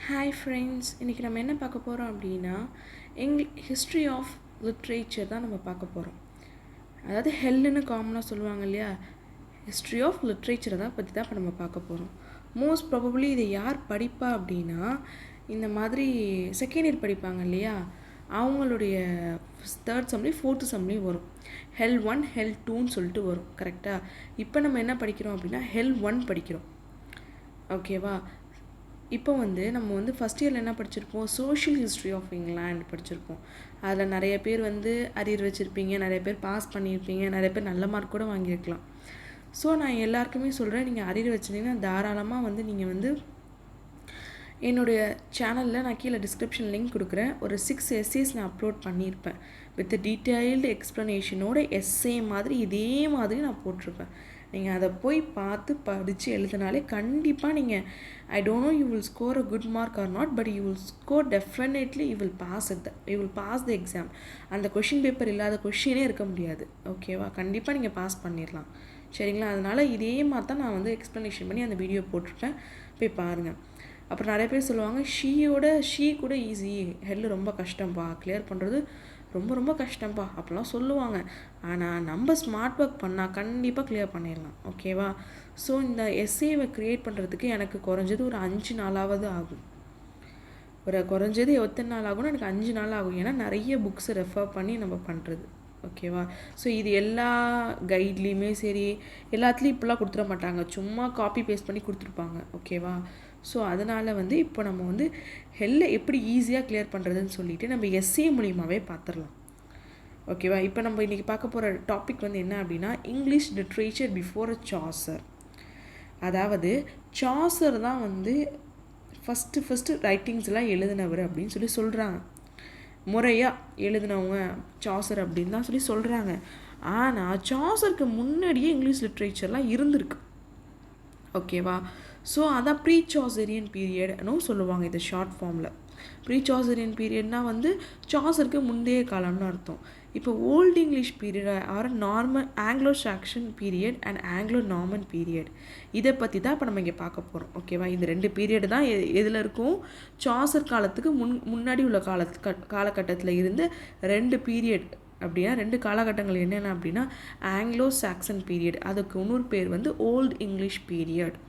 Hi friends, இன்றைக்கி நம்ம என்ன பார்க்க போகிறோம் அப்படின்னா ஹிஸ்ட்ரி ஆஃப் லிட்ரேச்சர் தான் நம்ம பார்க்க போகிறோம். அதாவது ஹெல்லுன்னு காமனாக சொல்லுவாங்க இல்லையா, ஹிஸ்ட்ரி ஆஃப் லிட்ரேச்சரை தான் பற்றி தான் இப்போ நம்ம பார்க்க போகிறோம். மோஸ்ட் ப்ராபப்ளி இதை யார் படிப்பா அப்படின்னா, இந்த மாதிரி செகண்ட் இயர் படிப்பாங்க இல்லையா, அவங்களுடைய தேர்ட் செம்லேயும் ஃபோர்த்து செம்லேயும் வரும். ஹெல் 1 ஹெல் 2ன்னு சொல்லிட்டு வரும். கரெக்டாக இப்போ நம்ம என்ன படிக்கிறோம் அப்படின்னா ஹெல் 1 படிக்கிறோம். ஓகேவா? இப்போ நம்ம ஃபஸ்ட் இயரில் என்ன படிச்சிருப்போம், சோஷியல் ஹிஸ்ட்ரி ஆஃப் இங்கிலாந்து படிச்சிருப்போம். அதில் நிறைய பேர் அரியர் வச்சுருப்பீங்க, நிறைய பேர் பாஸ் பண்ணியிருப்பீங்க, நிறைய பேர் நல்ல மார்க் கூட வாங்கியிருக்கலாம். ஸோ நான் எல்லாருக்குமே சொல்கிறேன், நீங்கள் அரியர் வச்சுருந்தீங்கன்னா தாராளமாக நீங்கள் என்னுடைய சேனலில் நான் கீழே டிஸ்கிரிப்ஷன் லிங்க் கொடுக்குறேன். ஒரு 6 எஸ்ஏஸ் நான் அப்லோட் பண்ணியிருப்பேன் வித் டீட்டெயில்டு எக்ஸ்ப்ளனேஷனோட எஸ்ஏ மாதிரி இதே மாதிரி நான் போட்டிருப்பேன். நீங்கள் அதை போய் பார்த்து படித்து எழுதினாலே கண்டிப்பாக நீங்கள் I don't know you will score a good mark or not, but you will score definitely you will pass the exam. அந்த கொஷின் பேப்பர் இல்லாத கொஷினே இருக்க முடியாது. ஓகேவா? கண்டிப்பாக நீங்கள் பாஸ் பண்ணிடலாம். சரிங்களா? அதனால் இதே மாதிரி தான் நான் எக்ஸ்ப்ளனேஷன் பண்ணி அந்த வீடியோ போட்டிருப்பேன், போய் பாருங்கள். அப்புறம் நிறைய பேர் சொல்லுவாங்க ஷீ கூட ஈஸி, ஹெல்லு ரொம்ப கஷ்டம்ப்பா, கிளியர் பண்ணுறது ரொம்ப ரொம்ப கஷ்டம்ப்பா அப்படிலாம் சொல்லுவாங்க. ஆனால் நம்ம ஸ்மார்ட் ஒர்க் பண்ணால் கண்டிப்பாக கிளியர் பண்ணிடலாம். ஓகேவா? ஸோ இந்த எஸ்ஏவை க்ரியேட் பண்ணுறதுக்கு எனக்கு குறைஞ்சது ஒரு 5 நாளாவது ஆகும். குறைஞ்சது எத்தனை நாள் ஆகும்னா எனக்கு 5 நாள் ஆகும். ஏன்னா நிறைய புக்ஸை ரெஃபர் பண்ணி நம்ம பண்ணுறது. ஓகேவா? ஸோ இது எல்லா கைட்லேயுமே சரி, எல்லாத்துலேயும் இப்படிலாம் கொடுத்துட மாட்டாங்க, சும்மா காப்பி பேஸ்ட் பண்ணி கொடுத்துருப்பாங்க. ஓகேவா? ஸோ அதனால் இப்போ நம்ம ஹெல்லை எப்படி ஈஸியாக கிளியர் பண்ணுறதுன்னு சொல்லிவிட்டு நம்ம எஸ்ஏ மூலியமாகவே பார்த்துடலாம். ஓகேவா? இப்போ நம்ம இன்றைக்கி பார்க்க போகிற டாபிக் என்ன அப்படின்னா, இங்கிலீஷ் லிட்ரேச்சர் பிஃபோர் சாசர். அதாவது சாசர் தான் ஃபஸ்ட்டு ரைட்டிங்ஸ்லாம் எழுதினவர் அப்படின்னு சொல்கிறாங்க. முறையாக எழுதினவங்க சாசர் அப்படின்னு தான் சொல்கிறாங்க. ஆனால் சாசருக்கு முன்னாடியே இங்கிலீஷ் லிட்ரேச்சர்லாம் இருந்திருக்கு. ஓகேவா? ஸோ அதான் ப்ரீ-chaucerian பீரியட்னு சொல்லுவாங்க இதை ஷார்ட் ஃபார்மில். ப்ரீ-chaucerian பீரியட்னால் சாசருக்கு முந்தைய காலம்னு அர்த்தம். இப்போ old English period or Anglo-Saxon period and Anglo-Norman period, இதை பற்றி தான் இப்போ நம்ம இங்கே பார்க்க போகிறோம். ஓகேவா? இந்த 2 பீரியட் தான் எதில் இருக்கும், சாசர் காலத்துக்கு முன்னாடி உள்ள காலகட்டத்தில் இருந்து 2 பீரியட் அப்படின்னா 2 காலகட்டங்கள் என்னென்ன அப்படின்னா Anglo-Saxon பீரியட், அதுக்கு இன்னொரு பேர் ஓல்டு இங்கிலீஷ் பீரியட்.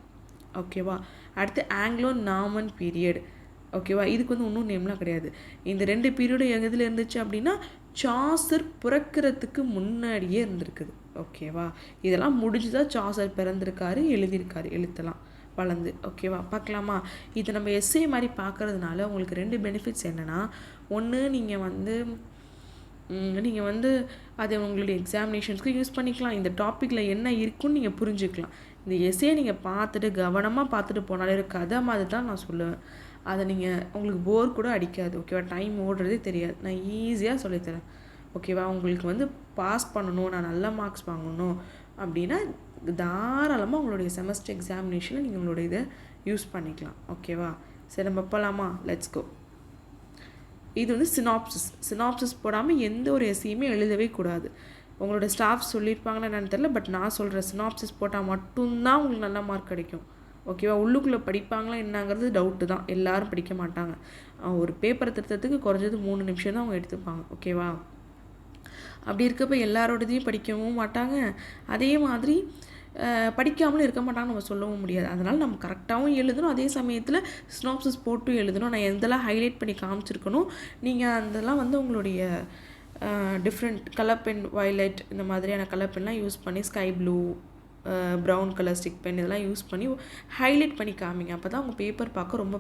ஓகேவா? அடுத்து Anglo-Norman பீரியட். ஓகேவா? இதுக்கு இன்னும் நேம்லாம் கிடையாது. இந்த 2 பீரியடும் எதில் இருந்துச்சு அப்படின்னா சாசர் பிறக்கிறதுக்கு முன்னாடியே இருந்திருக்குது. ஓகேவா? இதெல்லாம் முடிஞ்சுதான் சாசர் பிறந்திருக்காரு, எழுதியிருக்காரு, எழுத்தெல்லாம் வளர்ந்து. ஓகேவா? பார்க்கலாமா? இதை நம்ம எஸ்ஏ மாதிரி பார்க்கறதுனால உங்களுக்கு 2 பெனிஃபிட்ஸ் என்னென்னா, ஒன்று நீங்கள் அதை உங்களுடைய எக்ஸாமினேஷன்ஸ்க்கு யூஸ் பண்ணிக்கலாம். இந்த டாப்பிக்கில் என்ன இருக்குன்னு நீங்கள் புரிஞ்சுக்கலாம். இந்த எஸ்ஏ நீங்கள் பார்த்துட்டு கவனமாக பார்த்துட்டு போனாலே ஒரு கதை மாதிரி தான் நான் சொல்லுவேன். அதை உங்களுக்கு போர் கூட அடிக்காது. ஓகேவா? டைம் ஓடுறதே தெரியாது. நான் ஈஸியாக சொல்லித்தரேன். ஓகேவா? உங்களுக்கு பாஸ் பண்ணணும், நான் நல்ல மார்க்ஸ் வாங்கணும் அப்படின்னா தாராளமாக உங்களுடைய செமஸ்டர் எக்ஸாமினேஷனில் நீங்கள் உங்களுடைய இதை யூஸ் பண்ணிக்கலாம். ஓகேவா? சரி, நம்ம போகலாமா? Let's go. இது சினாப்சிஸ் போடாமல் எந்த ஒரு எஸ்ஸையுமே எழுதவே கூடாது. உங்களோட ஸ்டாஃப் சொல்லியிருப்பாங்கன்னு என்னன்னு தெரியல, பட் நான் சொல்கிறேன், சினாப்சிஸ் போட்டால் மட்டும்தான் உங்களுக்கு நல்ல மார்க் கிடைக்கும். ஓகேவா? உள்ளுக்குள்ளே படிப்பாங்களா என்னங்கிறது டவுட்டு தான், எல்லாரும் படிக்க மாட்டாங்க. ஒரு பேப்பரை திருத்தத்துக்கு குறைஞ்சது 3 நிமிஷம் தான் அவங்க எடுத்துப்பாங்க. ஓகேவா? அப்படி இருக்கப்போ எல்லாரோடதையும் படிக்கவும் மாட்டாங்க, அதே மாதிரி படிக்காமலும் இருக்க மாட்டாங்கன்னு நம்ம சொல்லவும் முடியாது. அதனால் நம்ம கரெக்டாகவும் எழுதணும், அதே சமயத்தில் சினாப்சிஸ் போட்டும் எழுதணும். நான் எதெல்லாம் ஹைலைட் பண்ணி காமிச்சிருக்கணும், நீங்கள் அதெல்லாம் உங்களுடைய டிஃப்ரெண்ட் கலர் பென், வயலட், இந்த மாதிரியான கலர் பென்லாம் யூஸ் பண்ணி, sky blue, brown colour stick pen இதெல்லாம் யூஸ் பண்ணி ஹைலைட் பண்ணி காமிங்க. அப்போ தான் உங்கள் பேப்பர் பார்க்க ரொம்ப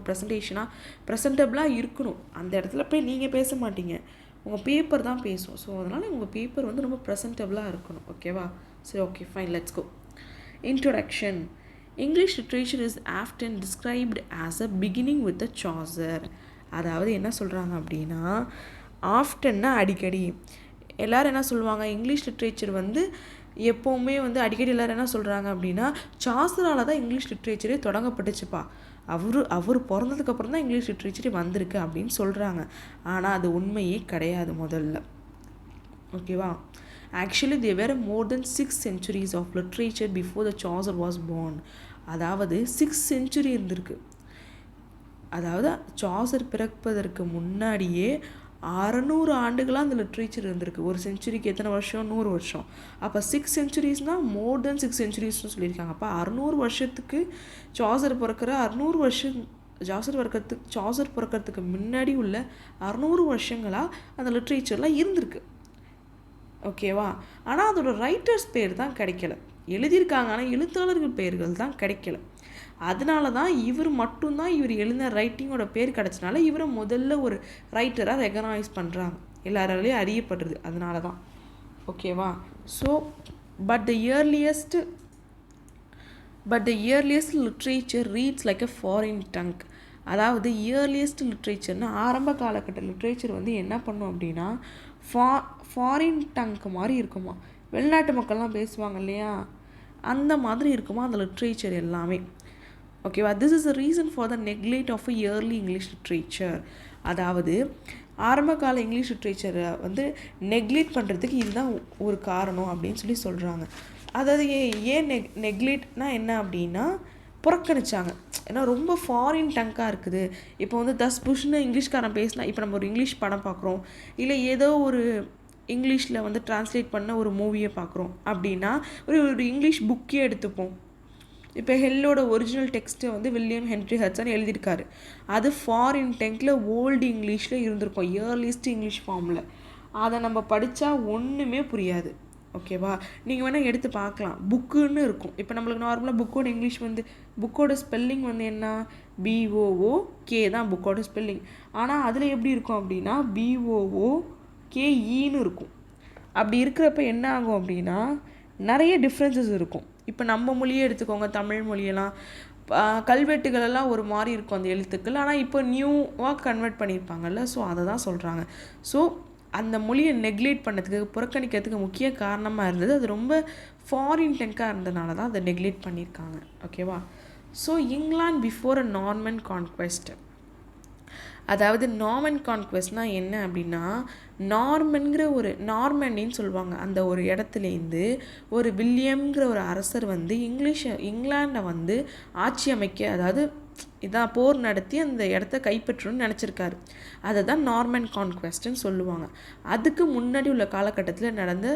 ப்ரெசன்டபுளாக இருக்கணும். அந்த இடத்துல போய் நீங்கள் பேச மாட்டீங்க, உங்கள் பேப்பர் தான் பேசும். ஸோ அதனால் உங்கள் பேப்பர் ரொம்ப ப்ரெசன்டபுளாக இருக்கணும். ஓகேவா? சரி, okay, fine, let's go. Introduction. English literature is often described as a beginning with a Chaucer. அதாவது என்ன சொல்கிறாங்க அப்படின்னா, ஆஃப்டன்னா அடிக்கடி. எல்லோரும் என்ன சொல்லுவாங்க, இங்கிலீஷ் லிட்ரேச்சர் எப்போவுமே அடிக்கடி எல்லோரும் என்ன சொல்கிறாங்க அப்படின்னா, சாசரால் தான் இங்கிலீஷ் லிட்ரேச்சரே தொடங்கப்பட்டுச்சுப்பா, அவர் பிறந்ததுக்கப்புறம் தான் இங்கிலீஷ் லிட்ரேச்சரே வந்திருக்கு அப்படின்னு சொல்கிறாங்க. ஆனால் அது உண்மையே கிடையாது முதல்ல. ஓகேவா? Actually, there were more than 6 centuries of literature before the Chaucer was born. அதாவது 6 century இருந்திருக்கு. அதாவது சாசர் பிறப்பதற்கு முன்னாடியே 600 ஆண்டுகளாக அந்த லிட்ரேச்சர் இருந்திருக்கு. ஒரு செஞ்சுரிக்கு எத்தனை வருஷம்? 100 வருஷம். அப்போ 6 செஞ்சுரிஸ்னால் மோர் தென் 6 செஞ்சுரிஸ்னு சொல்லியிருக்காங்க. அப்போ 600 வருஷத்துக்கு சாசர் பிறக்கிற 600 வருஷம் சாசர் பிறக்கிறதுக்கு முன்னாடி உள்ள 600 வருஷங்களாக அந்த லிட்ரேச்சர்லாம் இருந்திருக்கு. ஓகேவா? ஆனால் அதோட ரைட்டர்ஸ் பேர் தான் கிடைக்கல. எழுதியிருக்காங்க, ஆனால் எழுத்தாளர்கள் பெயர்கள் தான் கிடைக்கல. அதனால தான் இவர் எழுதின ரைட்டிங்கோட பேர் கிடச்சனால இவரை முதல்ல ஒரு ரைட்டராக ரெகனைஸ் பண்ணுறாங்க, எல்லாராலையும் அறியப்படுறது. அதனால தான். ஓகேவா? So but the earliest literature reads like a foreign tongue. அதாவது இயர்லியஸ்ட் லிட்ரேச்சர்னா ஆரம்ப காலகட்ட லிட்ரேச்சர் வந்து என்ன பண்ணும் அப்படின்னா ஃபாரின் டங்க் மாதிரி இருக்குமா. வெளிநாட்டு மக்கள்லாம் பேசுவாங்க இல்லையா, அந்த மாதிரி இருக்குமா அந்த லிட்ரேச்சர் எல்லாமே. ஓகேவா? This is a reason for the neglect of a early English literature. அதாவது ஆரம்பகால இங்கிலீஷ் லிட்ரேச்சரை வந்து நெக்லெக்ட் பண்ணுறதுக்கு இதுதான் ஒரு காரணம் அப்படின்னு சொல்கிறாங்க. அதாவது ஏன் நெக்லெக்ட்னா என்ன அப்படின்னா புறக்கணிச்சாங்க. ஏன்னா ரொம்ப ஃபாரின் டங்காக இருக்குது. இப்போ வந்து தஸ் புஷ்னு இங்கிலீஷ்காரன் பேசினா, இப்போ நம்ம ஒரு இங்கிலீஷ் படம் பார்க்குறோம், இல்லை ஏதோ ஒரு இங்கிலீஷில் வந்து டிரான்ஸ்லேட் பண்ண ஒரு மூவியை பார்க்குறோம் அப்படின்னா ஒரு இங்கிலீஷ் புக்கே எடுத்துப்போம். இப்போ ஹெல்லோட ஒரிஜினல் டெக்ஸ்ட்டை வந்து வில்லியம் ஹென்ரி ஹட்சன் எழுதியிருக்காரு. அது ஃபாரின் டெங்கில் ஓல்டு இங்கிலீஷில் இருந்திருக்கும், இயர்லிஸ்ட் இங்கிலீஷ் ஃபார்மில். அதை நம்ம படித்தா ஒன்றுமே புரியாது. ஓகேவா? நீங்கள் வேணால் எடுத்து பார்க்கலாம், புக்குன்னு இருக்கும். இப்போ நம்மளுக்கு நார்மலாக புக்கோட இங்கிலீஷ் வந்து புக்கோட ஸ்பெல்லிங் வந்து என்ன? BOOK தான் புக்கோட ஸ்பெல்லிங். ஆனால் அதில் எப்படி இருக்கும் அப்படின்னா BOOKEன்னு இருக்கும். அப்படி இருக்கிறப்ப என்ன ஆகும் அப்படின்னா நிறைய டிஃப்ரென்சஸ் இருக்கும். இப்போ நம்ம மொழியே எடுத்துக்கோங்க, தமிழ் மொழியெல்லாம் கல்வெட்டுகளெல்லாம் ஒரு மாதிரி இருக்கும் அந்த எழுத்துக்கள். ஆனால் இப்போ நியூவாக கன்வெர்ட் பண்ணியிருப்பாங்கல்ல, ஸோ அதை தான் சொல்கிறாங்க. ஸோ அந்த மொழியை நெக்லெக்ட் பண்ணதுக்கு, புறக்கணிக்கிறதுக்கு முக்கிய காரணமாக இருந்தது அது ரொம்ப ஃபாரின் டெங்காக இருந்ததுனால தான் அதை நெக்லெக்ட் பண்ணியிருக்காங்க. ஓகேவா? ஸோ இங்கிலாந்து பிஃபோர் அ நார்மன் கான்க்வெஸ்ட். அதாவது நார்மன் கான்க்வெஸ்ட்னால் என்ன அப்படின்னா, நார்மனின்னு சொல்லுவாங்க. அந்த ஒரு இடத்துலேருந்து ஒரு வில்லியம்ங்கிற ஒரு அரசர் வந்து இங்கிலாண்டை வந்து ஆட்சி அமைக்க, அதாவது இதான் போர் நடத்தி அந்த இடத்த கைப்பற்றணும்னு நினச்சிருக்காரு. அதை தான் நார்மன் கான்க்வெஸ்ட்னு சொல்லுவாங்க. அதுக்கு முன்னாடி உள்ள காலகட்டத்தில் நடந்த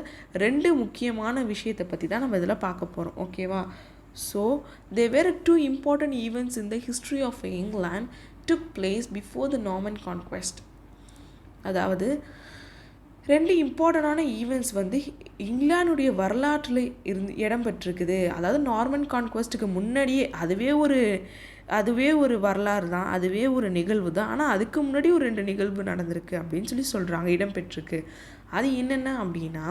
2 முக்கியமான விஷயத்தை பற்றி தான் நம்ம இதில் பார்க்க போகிறோம். ஓகேவா? So there were 2 important events in the history of England took place before the Norman conquest. அதாவது 2 இம்பார்ட்டண்டான ஈவெண்ட்ஸ் வந்து இங்கிலாந்துடைய வரலாற்றில் இடம்பெற்றிருக்குது. அதாவது நார்மன் கான்குவெஸ்ட்டுக்கு முன்னாடியே அதுவே ஒரு வரலாறு தான், அதுவே ஒரு நிகழ்வு தான். ஆனால் அதுக்கு முன்னாடி ஒரு 2 நிகழ்வு நடந்திருக்கு அப்படின்னு சொல்கிறாங்க, இடம்பெற்றிருக்கு. அது என்னென்ன அப்படின்னா,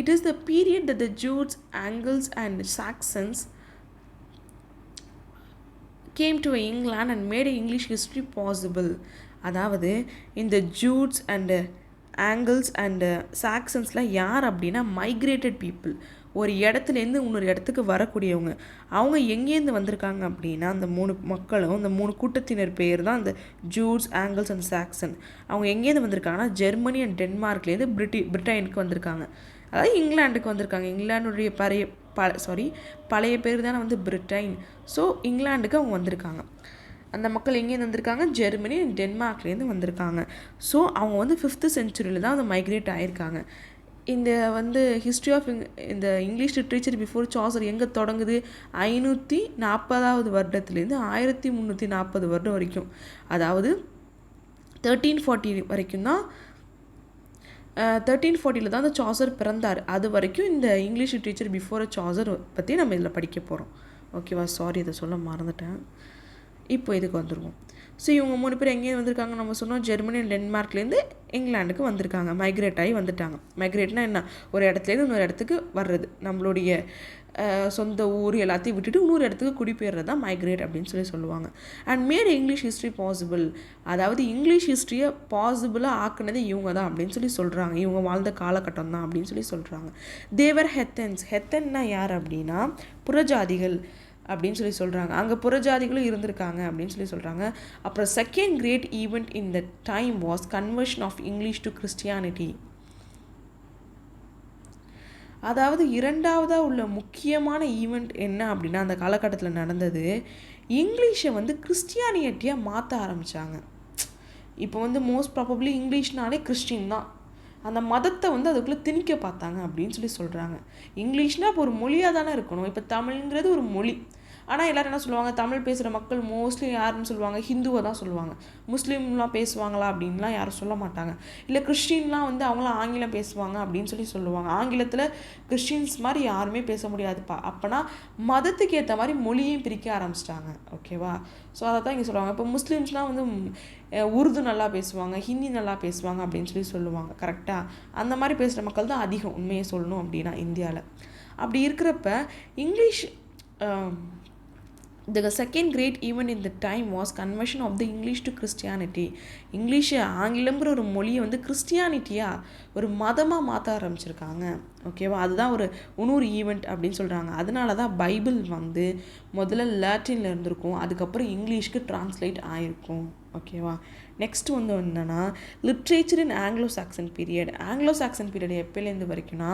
it is the period that the Jutes, Angles and Saxons came to England and made English history possible. அதாவது இந்த ஜூட்ஸ் அண்டு ஆங்கிள்ஸ் அண்டு சாக்சன்ஸ்லாம் யார் அப்படின்னா மைக்ரேட்டட் பீப்புள், ஒரு இடத்துலேருந்து இன்னொரு இடத்துக்கு வரக்கூடியவங்க. அவங்க எங்கேருந்து வந்திருக்காங்க அப்படின்னா, அந்த 3 மக்களும், இந்த 3 கூட்டத்தினர் பேர் தான் இந்த ஜூட்ஸ், ஆங்கிள்ஸ் அண்ட் சாக்சன். அவங்க எங்கேருந்து வந்திருக்காங்கன்னா ஜெர்மனி அண்ட் டென்மார்க்லேருந்து பிரிட்டனுக்கு வந்திருக்காங்க. அதாவது இங்கிலாண்டுக்கு வந்திருக்காங்க. இங்கிலாண்டுடைய பழைய பேர் தானே வந்து பிரிட்டன். ஸோ இங்கிலாண்டுக்கு அவங்க வந்திருக்காங்க. அந்த மக்கள் எங்கேருந்து வந்திருக்காங்க? ஜெர்மனி அண்ட் டென்மார்க்லேருந்து வந்திருக்காங்க. ஸோ அவங்க வந்து 5th சென்ச்சுரியில் தான் வந்து மைக்ரேட் ஆகியிருக்காங்க. இந்த வந்து ஹிஸ்ட்ரி ஆஃப் இந்த இங்கிலீஷ் லிட்ரேச்சர் பிஃபோர் சாசர் எங்கே தொடங்குது? 540வது வருடத்துலேருந்து 1340 வருடம் வரைக்கும், அதாவது 1340 வரைக்கும் தான். 1340 தான் அந்த சாசர் பிறந்தார். அது வரைக்கும் இந்த இங்கிலீஷ் லிட்ரேச்சர் பிஃபோர் சாசர் பற்றி நம்ம இதில் படிக்க போகிறோம். ஓகேவா? சாரி, இதை சொல்ல மறந்துட்டேன். இப்போ இதுக்கு வந்துடுவோம். ஸோ இவங்க 3 பேர் எங்கேயும் வந்திருக்காங்க? நம்ம சொன்னோம் ஜெர்மனி அண்ட் டென்மார்க்லேருந்து இங்கிலாண்டுக்கு வந்திருக்காங்க, மைக்ரேட் ஆகி வந்துட்டாங்க. மைக்ரேட்னா என்ன? ஒரு இடத்துலேருந்து இன்னொரு இடத்துக்கு வர்றது, நம்மளுடைய சொந்த ஊர் எல்லாத்தையும் விட்டுட்டு இன்னொரு இடத்துக்கு குடிபெயர்றது தான் மைக்ரேட் அப்படின்னு சொல்லுவாங்க. And made English history possible. அதாவது இங்கிலீஷ் ஹிஸ்ட்ரியை பாசிபிளாக ஆக்குனது இவங்க தான் அப்படின்னு சொல்கிறாங்க. இவங்க வாழ்ந்த காலகட்டம் தான் அப்படின்னு சொல்கிறாங்க. தேவர் ஹெத்தன்னா யார் அப்படின்னா புறஜாதிகள் அப்படின்னு சொல்கிறாங்க. அங்கே புறஜாதிகளும் இருந்திருக்காங்க அப்படின்னு சொல்கிறாங்க. அப்புறம் second great event in the time was conversion of English to Christianity. அதாவது இரண்டாவதாக உள்ள முக்கியமான ஈவெண்ட் என்ன அப்படின்னா அந்த காலகட்டத்தில் நடந்தது, இங்கிலீஷை வந்து கிறிஸ்டியானிட்டியாக மாற்ற ஆரம்பித்தாங்க. இப்போ வந்து மோஸ்ட் ப்ராபப்ளி இங்கிலீஷ்னாலே கிறிஸ்டின் தான், அந்த மதத்தை வந்து அதுக்குள்ளே திணிக்க பார்த்தாங்க அப்படின்னு சொல்கிறாங்க. இங்கிலீஷ்னால் இப்போ ஒரு மொழியாக தானே இருக்கணும். இப்போ தமிழ்ங்கிறது ஒரு மொழி. ஆனால் எல்லோரும் என்ன சொல்லுவாங்க, தமிழ் பேசுகிற மக்கள் மோஸ்ட்லி யாருன்னு சொல்லுவாங்க, ஹிந்துவை தான் சொல்லுவாங்க. முஸ்லீம்லாம் பேசுவாங்களா அப்படின்லாம் யாரும் சொல்ல மாட்டாங்க. இல்லை கிறிஸ்டின்லாம் வந்து அவங்களாம் ஆங்கிலம் பேசுவாங்க அப்படின்னு சொல்லுவாங்க. ஆங்கிலத்தில் கிறிஸ்டின்ஸ் மாதிரி யாருமே பேச முடியாதுப்பா. அப்போனா மதத்துக்கு ஏற்ற மாதிரி மொழியையும் பிரிக்க ஆரம்பிச்சிட்டாங்க. ஓகேவா? ஸோ அதை தான் இங்கே சொல்லுவாங்க. இப்போ முஸ்லீம்ஸ்லாம் வந்து உருது நல்லா பேசுவாங்க, ஹிந்தி நல்லா பேசுவாங்க அப்படின்னு சொல்லுவாங்க. கரெக்டாக அந்த மாதிரி பேசுகிற மக்கள் தான் அதிகம் உண்மையை சொல்லணும் அப்படின்னா இந்தியாவில். அப்படி இருக்கிறப்ப English The second great event in the time was conversion of the English to Christianity. English ஆங்கிலம்ங்கிற ஒரு மொழியை வந்து கிறிஸ்டியானிட்டியாக ஒரு மதமாக மாற்ற ஆரம்பிச்சிருக்காங்க. ஓகேவா? அதுதான் ஒரு இன்னொரு ஈவெண்ட் அப்படின்னு சொல்கிறாங்க. அதனால தான் பைபிள் வந்து முதல்ல லாட்டினில் இருந்திருக்கும், அதுக்கப்புறம் இங்கிலீஷ்க்கு டிரான்ஸ்லேட் ஆகிருக்கும். ஓகேவா? நெக்ஸ்ட் வந்து என்னென்னா literature in Anglo Saxon period. Anglo Saxon period எப்போலேருந்து வரைக்கும்னா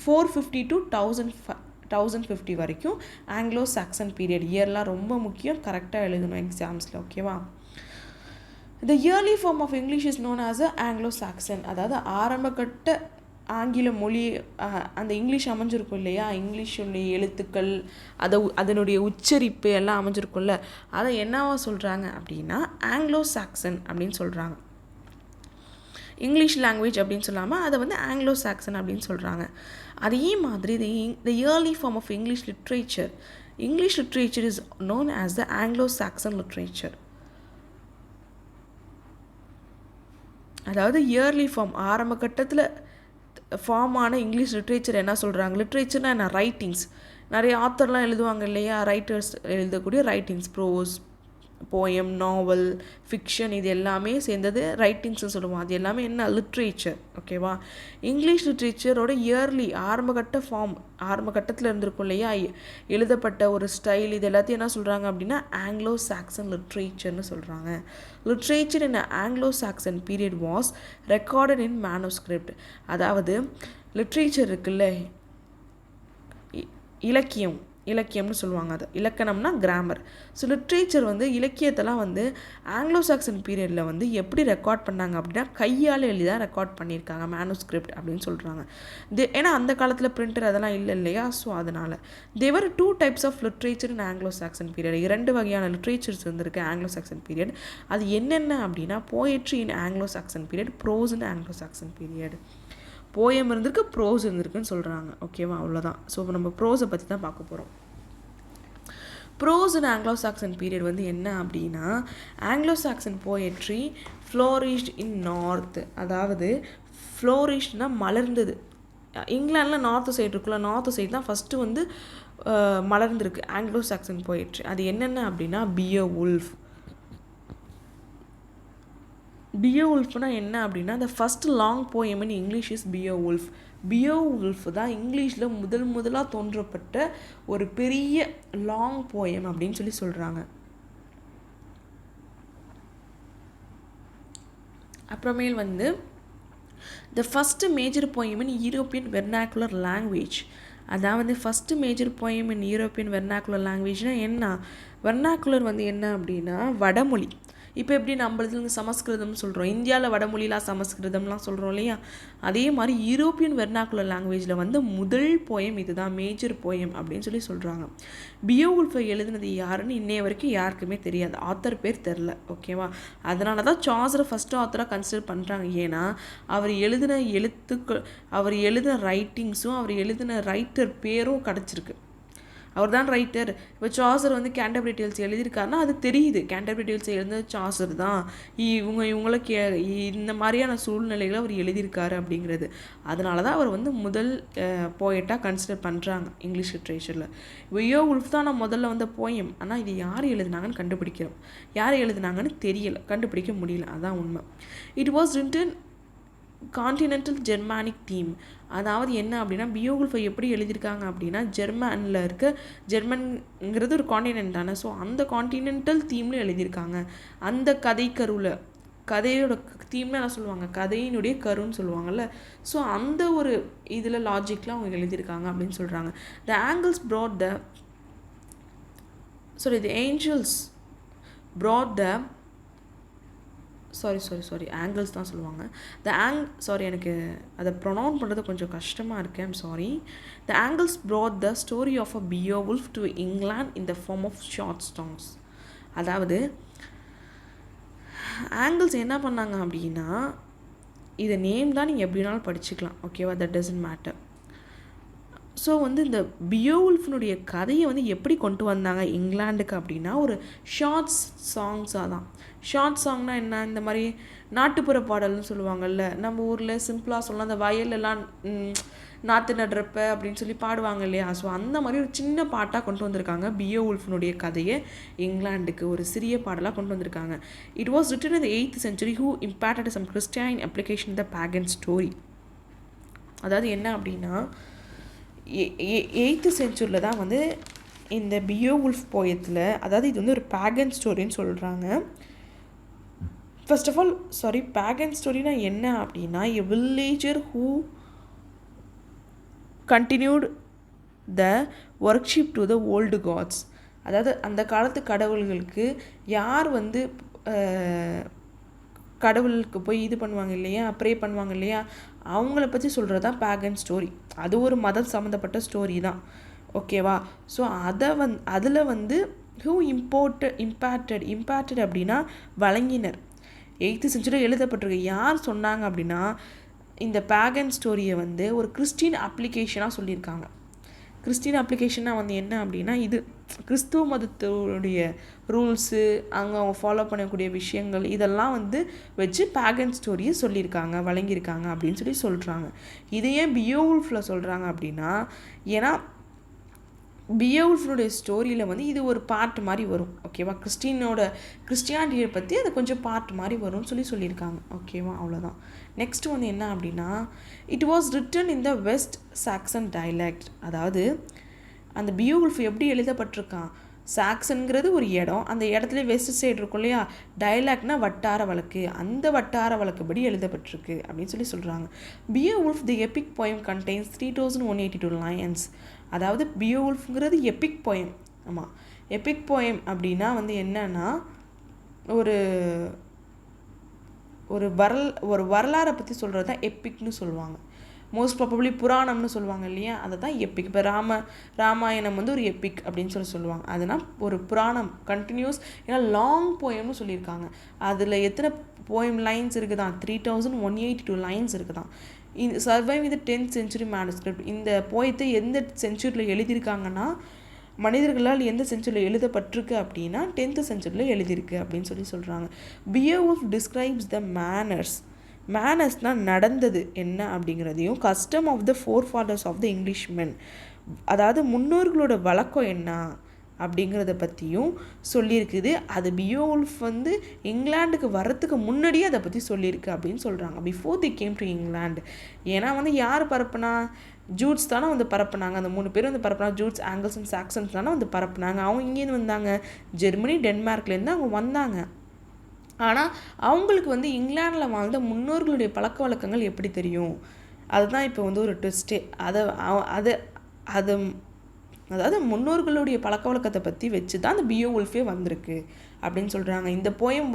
450 to 1050 வரைக்கும் ஆங்கிலோ-சாக்சன் பீரியட். இயர்லாம் ரொம்ப முக்கியம், கரெக்டாக எழுதணும் எக்ஸாம்ஸில். ஓகேவா? The early form of English is known as Anglo-Saxon. அதாவது ஆரம்பகட்ட ஆங்கில மொழி அந்த இங்கிலீஷ் அமைஞ்சிருக்கும் இல்லையா, இங்கிலீஷுடைய எழுத்துக்கள் அதனுடைய உச்சரிப்பு எல்லாம் அமைஞ்சிருக்கும்ல, அதை என்னவா சொல்கிறாங்க அப்படின்னா ஆங்கிலோ-சாக்சன் அப்படின்னு சொல்கிறாங்க. இங்கிலீஷ் லாங்குவேஜ் அப்படின்னு சொல்லாமல் அதை வந்து ஆங்கிலோ-சாக்சன் அப்படின்னு சொல்கிறாங்க. அதே மாதிரி the early form of English literature is known as the Anglo-Saxon literature. அதாவது இயர்லி ஃபார்ம் ஆரம்ப கட்டத்தில் ஃபார்ம் ஆன இங்கிலீஷ் லிட்ரேச்சர் என்ன சொல்கிறாங்க, லிட்ரேச்சர்னால் என்ன, ரைட்டிங்ஸ். நிறைய ஆத்தர்லாம் எழுதுவாங்க இல்லையா, ரைட்டர்ஸ் எழுதக்கூடிய ரைட்டிங்ஸ், ப்ரோஸ், போயம், நாவல், ஃபிக்ஷன், இது எல்லாமே சேர்ந்தது ரைட்டிங்ஸ்னு சொல்லுவோம். அது எல்லாமே என்ன, லிட்ரேச்சர். ஓகேவா? இங்கிலீஷ் லிட்ரேச்சரோட இயர்லி ஆரம்ப கட்டத்தில் இருந்திருக்கும் இல்லையா, எழுதப்பட்ட ஒரு ஸ்டைல், இது எல்லாத்தையும் என்ன சொல்கிறாங்க அப்படின்னா ஆங்கிலோ-சாக்சன் லிட்ரேச்சர்னு சொல்கிறாங்க. Literature in Anglo Saxon period was recorded in manuscript. அதாவது லிட்ரேச்சர் இருக்குல்ல, இலக்கியம்னு சொல்லுவாங்க. அது இலக்கணம்னா கிராமர். ஸோ லிட்ரேச்சர் வந்து இலக்கியத்தெல்லாம் வந்து ஆங்கிலோ-சாக்சன் பீரியடில் வந்து எப்படி ரெக்கார்ட் பண்ணாங்க அப்படின்னா கையால் எழுதி தான் ரெக்கார்ட் பண்ணியிருக்காங்க, மேனுஸ்கிரிப்ட் அப்படின்னு சொல்கிறாங்க. ஏன்னா அந்த காலத்தில் பிரிண்டர் அதெல்லாம் இல்லை இல்லையா, ஸோ அதனால் there were 2 types of literature in Anglo Saxon period. 2 வகையான லிட்ரேச்சர்ஸ் வந்துருக்கு ஆங்கிலோ-சாக்சன் பீரியட். அது என்னென்ன அப்படின்னா poetry in Anglo Saxon period, prose in Anglo Saxon period. Poem இருந்திருக்கு, ப்ரோஸ் இருந்திருக்குன்னு சொல்கிறாங்க. ஓகேவா? அவ்வளோதான். ஸோ இப்போ நம்ம ப்ரோஸை பற்றி தான் பார்க்க போகிறோம். ப்ரோஸ் இன் ஆங்கிலோ-சாக்சன் பீரியட் வந்து என்ன அப்படின்னா ஆங்கிலோ-சாக்சன் போயட்ரி ஃப்ளோரிஷ்ட் இன் நார்த். அதாவது ஃப்ளோரிஷ்ட்னா மலர்ந்தது. இங்கிலாண்டில் நார்த்து சைடு இருக்குல்ல, நார்த்து சைடு தான் ஃபஸ்ட்டு வந்து மலர்ந்துருக்கு ஆங்கிலோ-சாக்சன் போயட்ரி. அது என்னென்ன அப்படின்னா பியோவுல்ஃப்னா என்ன அப்படின்னா the first long poem in English is Beowulf. Beowulf தான் இங்கிலீஷில் முதலாக தோன்றப்பட்ட ஒரு பெரிய லாங் போயம் அப்படின்னு சொல்கிறாங்க. அப்புறமேல் வந்து the first major poem in European vernacular language. அதாவது first major poem in European vernacular லாங்குவேஜ்னால் என்ன, வெர்னாக்குலர் வந்து என்ன அப்படின்னா வடமொழி. இப்போ எப்படி நம்மளது சமஸ்கிருதம்னு சொல்கிறோம், இந்தியாவில் வடமொழிலாம் சமஸ்கிருதம்லாம் சொல்கிறோம் இல்லையா, அதே மாதிரி யூரோப்பியன் வெர்னாக்குலர் லாங்குவேஜில் வந்து முதல் போயம் இதுதான், மேஜர் போயம் அப்படின்னு சொல்கிறாங்க. பியோவுல்ஃபை எழுதினது யாருன்னு இன்னைய வரைக்கும் யாருக்குமே தெரியாது, ஆத்தர் பேர் தெரில. ஓகேவா? அதனால தான் சாசரை ஃபஸ்ட்டு ஆத்தராக கன்சிடர் பண்ணுறாங்க. ஏன்னா அவர் எழுதின ரைட்டிங்ஸும் அவர் எழுதின ரைட்டர் பேரும் கிடச்சிருக்கு. அவர் தான் ரைட்டர். இப்போ சாசர் வந்து கேண்டர்பரி டேல்ஸ் எழுதியிருக்காருன்னா அது தெரியுது, கேண்டர்பரி டேல்ஸ் எழுதினது சாசர் தான், இவங்களுக்கு இந்த மாதிரியான சூழ்நிலைகளை அவர் எழுதியிருக்காரு அப்படிங்கிறது. அதனால தான் அவர் வந்து முதல் போயட்டாக கன்சிடர் பண்ணுறாங்க இங்கிலீஷ் லிட்ரேச்சரில். பியோவுல்ஃப் தான் நான் முதல்ல வந்த போயம், ஆனால் இது யார் எழுதுனாங்கன்னு கண்டுபிடிக்கிறோம், யார் எழுதுனாங்கன்னு தெரியலை, கண்டுபிடிக்க முடியல, அதான் உண்மை. It was return continental Germanic theme. அதாவது என்ன அப்படின்னா பியோவுல்ஃபை எப்படி எழுதியிருக்காங்க அப்படின்னா ஜெர்மனில் இருக்க, ஜெர்மன்ங்கிறது ஒரு கான்டினென்ட் தானே, ஸோ அந்த கான்டினென்டல் தீமில் எழுதியிருக்காங்க. அந்த கதைக்கருவில் கதையோட தீம்னா என்ன சொல்லுவாங்க, கதையினுடைய கருன்னு சொல்லுவாங்கள்ல. ஸோ அந்த ஒரு இதில் லாஜிக்லாம் அவங்க எழுதியிருக்காங்க அப்படின்னு சொல்கிறாங்க. த angles brought the the angels brought the sorry angles தான் சொல்லுவாங்க. எனக்கு அதை ப்ரொனவுன் பண்ணுறது கொஞ்சம் கஷ்டமாக இருக்குது, I'm sorry. The angles brought the story of a Beowulf to England in the form of short songs. அதாவது ஆங்கிள்ஸ் என்ன பண்ணாங்க அப்படின்னா, இதை நேம் தான் நீங்கள் எப்படி வேணாலும் படிச்சுக்கலாம், ஓகேவா, தட் டசன்ட் மேட்டர். ஸோ இந்த பியோவுல்ஃபினுடைய கதையை எப்படி கொண்டு வந்தாங்க இங்கிலாண்டுக்கு அப்படின்னா, ஒரு ஷார்ட் சாங்ஸாக தான். ஷார்ட் சாங்னா என்ன, இந்த மாதிரி நாட்டுப்புற பாடல்னு சொல்லுவாங்கள்ல, நம்ம ஊரில் சிம்பிளாக சொல்லலாம், அந்த வயலெல்லாம் நாற்று நடுறப்ப அப்படின்னு சொல்லி பாடுவாங்க இல்லையா. ஸோ அந்த மாதிரி ஒரு சின்ன பாட்டாக கொண்டு வந்திருக்காங்க பியோவுல்ஃபினுடைய கதையை இங்கிலாண்டுக்கு ஒரு சிறிய பாடலாக கொண்டு வந்திருக்காங்க. It was written in the 8th century who impacted some Christian application in the pagan story. அதாவது என்ன அப்படின்னா, 8th century தான் இந்த பியோவுல்ஃப் போயத்தில், அதாவது இது ஒரு பேகன் ஸ்டோரின்னு சொல்கிறாங்க. ஃபர்ஸ்ட் ஆஃப் ஆல் பேகன் ஸ்டோரினா என்ன அப்படின்னா, a villager who continued the worship to the old gods. அதாவது அந்த காலத்து கடவுள்களுக்கு யார் கடவுளுக்கு போய் இது பண்ணுவாங்க இல்லையா, ப்ரே பண்ணுவாங்க இல்லையா, அவங்கள பற்றி சொல்கிறது தான் பேகன் ஸ்டோரி. அது ஒரு மதம் சம்மந்தப்பட்ட ஸ்டோரி தான், ஓகேவா. ஸோ அதில் ஹூ இம்பேக்டட் அப்படின்னா வழங்கினர். 8th century எழுதப்பட்டிருக்கு. யார் சொன்னாங்க அப்படின்னா, இந்த பேகன் ஸ்டோரியை ஒரு கிறிஸ்டின் அப்ளிகேஷனாக சொல்லியிருக்காங்க. கிறிஸ்டின் அப்ளிகேஷனாக என்ன அப்படின்னா, இது கிறிஸ்துவ மதத்துடைய ரூல்ஸு, அவங்க ஃபாலோ பண்ணக்கூடிய விஷயங்கள், இதெல்லாம் வச்சு பேகன் ஸ்டோரியை சொல்லியிருக்காங்க, வழங்கியிருக்காங்க அப்படின்னு சொல்கிறாங்க. இது ஏன் பியோவுல்ஃபில் சொல்கிறாங்க அப்படின்னா, ஏன்னா பியோவுல்ஃபினுடைய ஸ்டோரியில் இது ஒரு பார்ட் மாதிரி வரும், ஓகேவா. கிறிஸ்டியானிட்டியை பற்றி அது கொஞ்சம் பார்ட் மாதிரி வரும்னு சொல்லியிருக்காங்க, ஓகேவா. அவ்வளோதான். நெக்ஸ்ட் என்ன அப்படின்னா, it was written in the West Saxon dialect. அதாவது அந்த பியோவுல்ஃப் எப்படி எழுதப்பட்டிருக்கான், சாக்சன்கிறது ஒரு இடம், அந்த இடத்துல வெஸ்ட் சைடு இருக்கும் இல்லையா, டைலாக்னா வட்டார வழக்கு, அந்த வட்டார வழக்குப்படி எழுதப்பட்டிருக்கு அப்படின்னு சொல்கிறாங்க. பியோவுல்ஃப் தி எபிக் போயம் கண்டெய்ன்ஸ் 3182 lines. அதாவது பியோவுல்ஃப்ங்கிறது எபிக் போயம். ஆமாம், எபிக் போயம் அப்படின்னா என்னன்னா, ஒரு வரலாறை பற்றி சொல்கிறது தான் எப்பிக்னு சொல்லுவாங்க. மோஸ்ட் ப்ராபப்ளி புராணம்னு சொல்லுவாங்க இல்லையா, அதை தான் எப்பிக். இப்போ ராமாயணம் ஒரு எப்பிக் அப்படின்னு சொல்லுவாங்க. அதனால் ஒரு புராணம் கண்டினியூஸ், ஏன்னா லாங் போயம்னு சொல்லியிருக்காங்க. அதில் எத்தனை போயம் லைன்ஸ் இருக்குதான், 3182 lines இருக்குதான். இந்த சர்வைவ் இந்த 10th century மேனுஸ்கிரிப்ட். இந்த போயத்தை எந்த செஞ்சுரியில் எழுதியிருக்காங்கன்னா, மனிதர்களால் எந்த செஞ்சுரியில் எழுதப்பட்டிருக்கு அப்படின்னா 10th century எழுதியிருக்கு அப்படின்னு சொல்கிறாங்க. பியோவுல்ஃப் டிஸ்கிரைப்ஸ் த மேனர்ஸ்னால் நடந்தது என்ன அப்படிங்கிறதையும், custom of the forefathers of the English men, அதாவது முன்னோர்களோட வழக்கம் என்ன அப்படிங்கிறத பற்றியும் சொல்லியிருக்குது. அது பியோவுல்ஃப் இங்கிலாண்டுக்கு வர்றதுக்கு முன்னாடியே அதை பற்றி சொல்லியிருக்கு அப்படின்னு சொல்கிறாங்க. Before the came to England. ஏன்னா யார் பரப்புனா, ஜூட்ஸ் தானே பரப்புனாங்க. அந்த 3 பேர் பரப்புனாங்க. ஜூட்ஸ், ஆங்கிள்ஸ் அண்ட் சாக்சன்ஸ் தானே பரப்புனாங்க. அவங்க இங்கேருந்து வந்தாங்க, ஜெர்மனி, டென்மார்க்லேருந்து அவங்க வந்தாங்க. ஆனால் அவங்களுக்கு இங்கிலாண்டில் வாழ்ந்த முன்னோர்களுடைய பழக்க வழக்கங்கள் எப்படி தெரியும், அதுதான் இப்போ ஒரு ட்விஸ்ட்டே. அதாவது முன்னோர்களுடைய பழக்க வழக்கத்தை பற்றி வச்சு தான் அந்த பியோவுல்ஃபே வந்திருக்கு அப்படின்னு சொல்கிறாங்க. இந்த போயம்